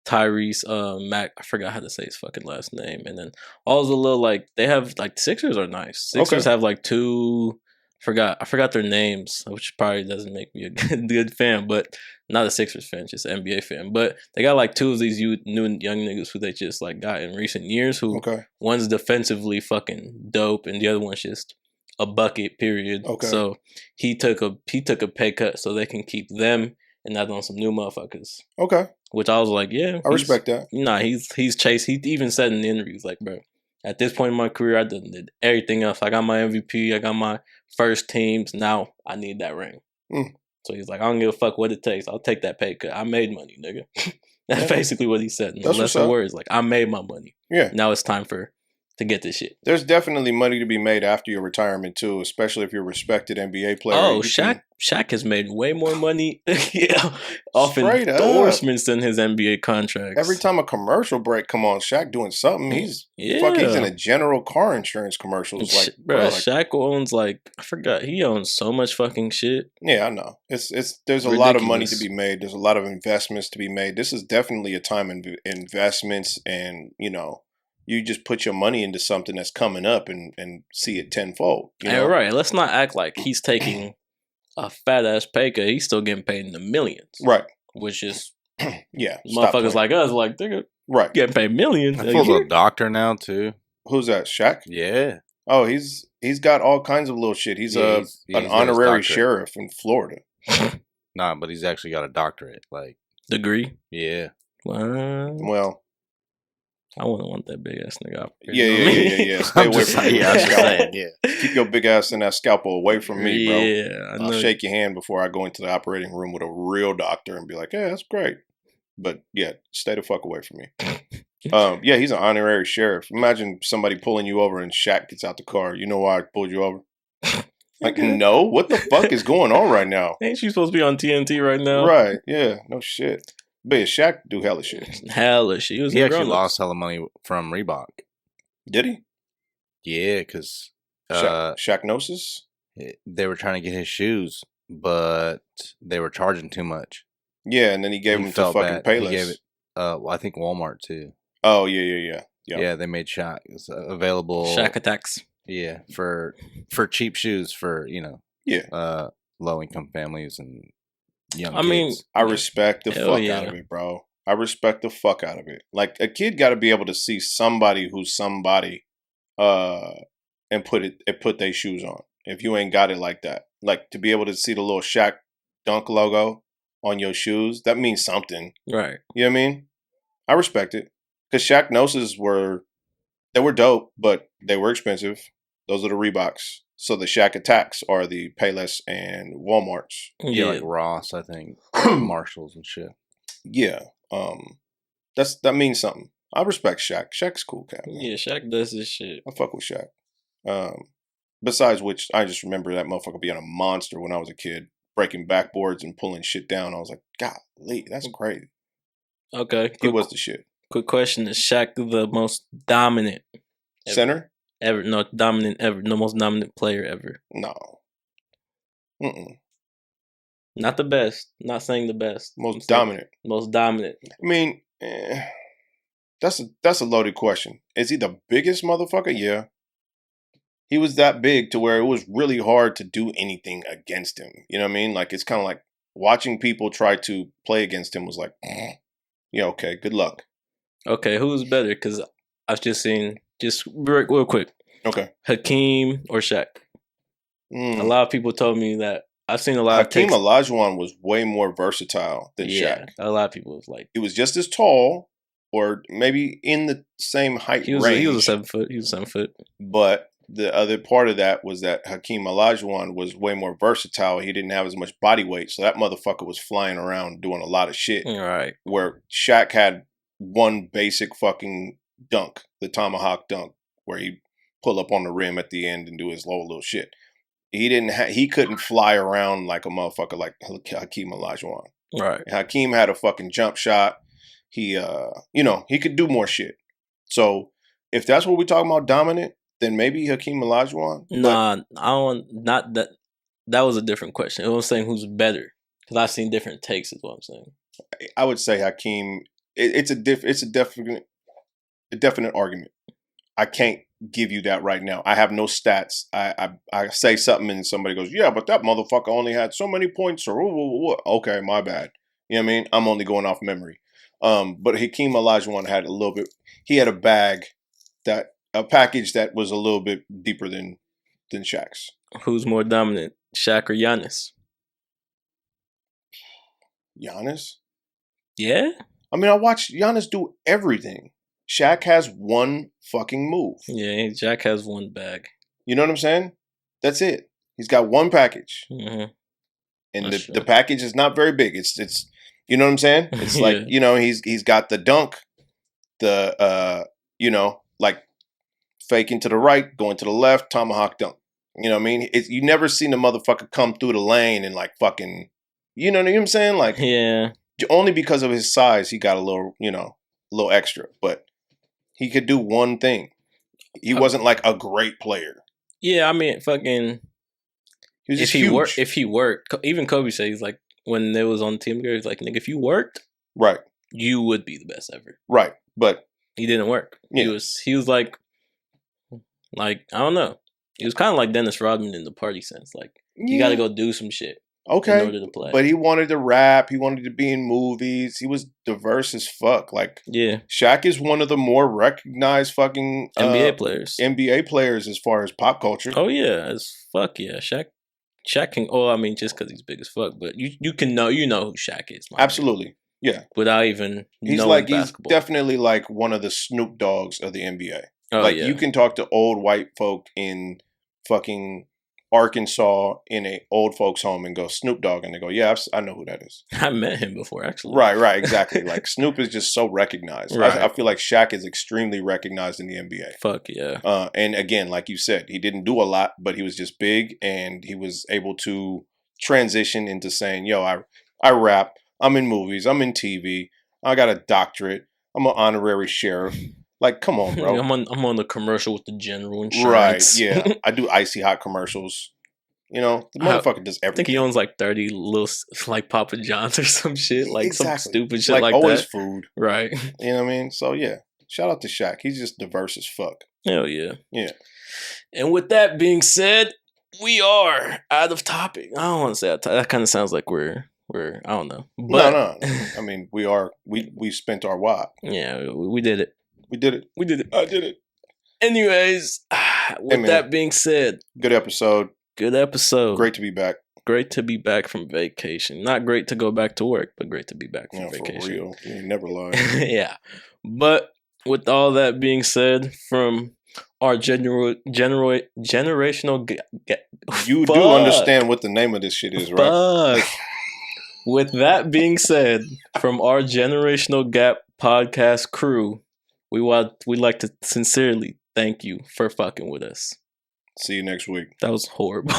Tyrese Mac. I forgot how to say his fucking last name. And then all the little like they have like Sixers are nice. Sixers have like 2. I forgot their names, which probably doesn't make me a good fan, but not a Sixers fan, just an NBA fan. But they got like 2 of these new young niggas who they just like got in recent years. Who one's defensively fucking dope, and the other one's just a bucket. Period. So he took a pay cut so they can keep them and not on some new motherfuckers. Which I was like, yeah, I respect that. Nah, he's chased. He even said in the interviews like, bro, at this point in my career, I did everything else. I got my MVP. I got my first teams. Now I need that ring. So he's like, I don't give a fuck what it takes. I'll take that pay cut. I made money, nigga. That's basically what he said. In less words, like, I made my money. Yeah. Now it's time to get this shit. There's definitely money to be made after your retirement too, especially if you're a respected NBA player. Oh, Shaq has made way more money off endorsements than his NBA contracts. Every time a commercial break come on, Shaq doing something. He's in a general car insurance commercials. Like, bro, Shaq owns like, I forgot, he owns so much fucking shit. Yeah, I know. It's there's ridiculous. A lot of money to be made. There's a lot of investments to be made. This is definitely a time in investments, and you just put your money into something that's coming up and see it tenfold. Right. Let's not act like he's taking a fat ass pay cut. He's still getting paid in the millions. Right. Which is, motherfuckers like us, like, nigga, getting paid millions. He's a doctor now, too. Who's that, Shaq? Yeah. Oh, he's got all kinds of little shit. He's an honorary sheriff in Florida. Nah, but he's actually got a doctorate. Like, degree? Yeah. Well, I wouldn't want that big ass nigga out. Yeah. Stay away from me. Keep your big ass and that scalpel away from me, bro. Yeah, I'll shake your hand before I go into the operating room with a real doctor and be like, yeah, that's great. But yeah, stay the fuck away from me. He's an honorary sheriff. Imagine somebody pulling you over and Shaq gets out the car. You know why I pulled you over? Like, no, what the fuck is going on right now? Ain't you supposed to be on TNT right now? Right, yeah, no shit. But yeah, Shaq do hella shit. He actually lost hella money from Reebok. Did he? Yeah, because Shaqnosis? They were trying to get his shoes, but they were charging too much. Yeah, and then he gave them to fucking Payless. He gave it, I think Walmart too. Oh, yeah. Yeah, they made Shaq available. Shaq attacks. Yeah, for cheap shoes for, low income families and young kids. I respect the fuck out of it, bro. I respect the fuck out of it. Like, a kid got to be able to see somebody who's somebody and put their shoes on. If you ain't got it like that. Like, to be able to see the little Shaq Dunk logo on your shoes, that means something. Right. You know what I mean? I respect it. Because Shaqnoses were dope, but they were expensive. Those are the Reeboks. So the Shaq Attacks are the Payless and Walmarts. Yeah, like Ross, I think. Marshalls and shit. Yeah. That means something. I respect Shaq. Shaq's cool cat, man. Yeah, Shaq does this shit. I fuck with Shaq. Besides which, I just remember that motherfucker being a monster when I was a kid. Breaking backboards and pulling shit down. I was like, golly, that's crazy. Okay. He was the shit. Quick question. Is Shaq the most dominant center? Ever. No, dominant ever. No, most dominant player ever. No. Not the best. Not saying the best. Most dominant. Most dominant. I mean, that's a loaded question. Is he the biggest motherfucker? Yeah. He was that big to where it was really hard to do anything against him. You know what I mean? Like, it's kind of like watching people try to play against him was like, yeah, okay, good luck. Okay, who's better? Because I've just seen, just real quick. Okay. Hakeem or Shaq? A lot of people told me that. I've seen a lot Hakeem Olajuwon was way more versatile than Shaq. A lot of people was like. He was just as tall or maybe in the same height range. He was a 7 foot. He was 7 foot. But the other part of that was that Hakeem Olajuwon was way more versatile. He didn't have as much body weight, so that motherfucker was flying around doing a lot of shit. Right. Where Shaq had one basic fucking dunk, the tomahawk dunk, where he pull up on the rim at the end and do his little shit. He couldn't fly around like a motherfucker like Hakeem Olajuwon. Right. Hakeem had a fucking jump shot. He he could do more shit. So if that's what we're talking about dominant, then maybe Hakeem Olajuwon. Nah, I don't. Not that. That was a different question. I was saying who's better because I've seen different takes. Is what I'm saying. I would say Hakeem. It's a definite argument. I can't give you that right now. I have no stats. I say something and somebody goes, yeah, but that motherfucker only had so many points. Or okay, my bad. You know what I mean? I'm only going off memory. But Hakeem Olajuwon had a little bit. He had a package that was a little bit deeper than Shaq's. Who's more dominant, Shaq or Giannis? Giannis? Yeah? I mean, I watched Giannis do everything. Shaq has one fucking move. Yeah, Shaq has one bag. You know what I'm saying? That's it. He's got one package. Mm-hmm. And the package is not very big. It's you know what I'm saying? It's like, he's got the dunk, the like faking to the right, going to the left, tomahawk dunk. You know what I mean? You never seen the motherfucker come through the lane and like fucking, you know what I'm saying? Like, yeah. Only because of his size, he got a little extra. But he could do one thing. He wasn't like a great player. Yeah, I mean, fucking. He was just huge. If he worked, even Kobe said he's like when they was on the team together, he's like, nigga, if you worked, right, you would be the best ever. Right, but he didn't work. Yeah. He was like I don't know. He was kind of like Dennis Rodman in the party sense. Like you got to go do some shit. Okay. In order to play. But he wanted to rap. He wanted to be in movies. He was diverse as fuck. Like, yeah. Shaq is one of the more recognized fucking NBA players. NBA players as far as pop culture. Oh, yeah. As fuck, yeah. Shaq can, just because he's big as fuck. But you can know, who Shaq is. Absolutely. Yeah. Without even knowing basketball. He's definitely like one of the Snoop Dogs of the NBA. Oh, like, yeah. you can talk to old white folk in fucking Arkansas in a old folks home and go Snoop Dogg, and they go, yeah, I know who that is. I met him before, actually. Right, exactly. Like Snoop is just so recognized. Right. I feel like Shaq is extremely recognized in the NBA. Fuck yeah. And again, like you said, he didn't do a lot, but he was just big, and he was able to transition into saying, yo, I rap, I'm in movies, I'm in TV, I got a doctorate, I'm an honorary sheriff. Like, come on, bro. I'm on the commercial with the General Insurance. Right, yeah. I do Icy Hot commercials. The motherfucker does everything. I think he owns like 30 little, like Papa John's or some shit. Like exactly. Some stupid shit like always that. Food. Right. You know what I mean? So, yeah. Shout out to Shaq. He's just diverse as fuck. Hell yeah. Yeah. And with that being said, we are out of topic. I don't want to say that kind of sounds like we're I don't know. But, no. I mean, we spent our wad. Yeah, we did it. We did it. I did it. Anyways, with that being said. Good episode. Great to be back. Great to be back from vacation. Not great to go back to work, but great to be back from vacation. For real. You ain't never lied. Yeah. But with all that being said, from our generational... You do understand what the name of this shit is, right? Fuck. With that being said, from our Generational Gap podcast crew, we'd like to sincerely thank you for fucking with us. See you next week. That was horrible.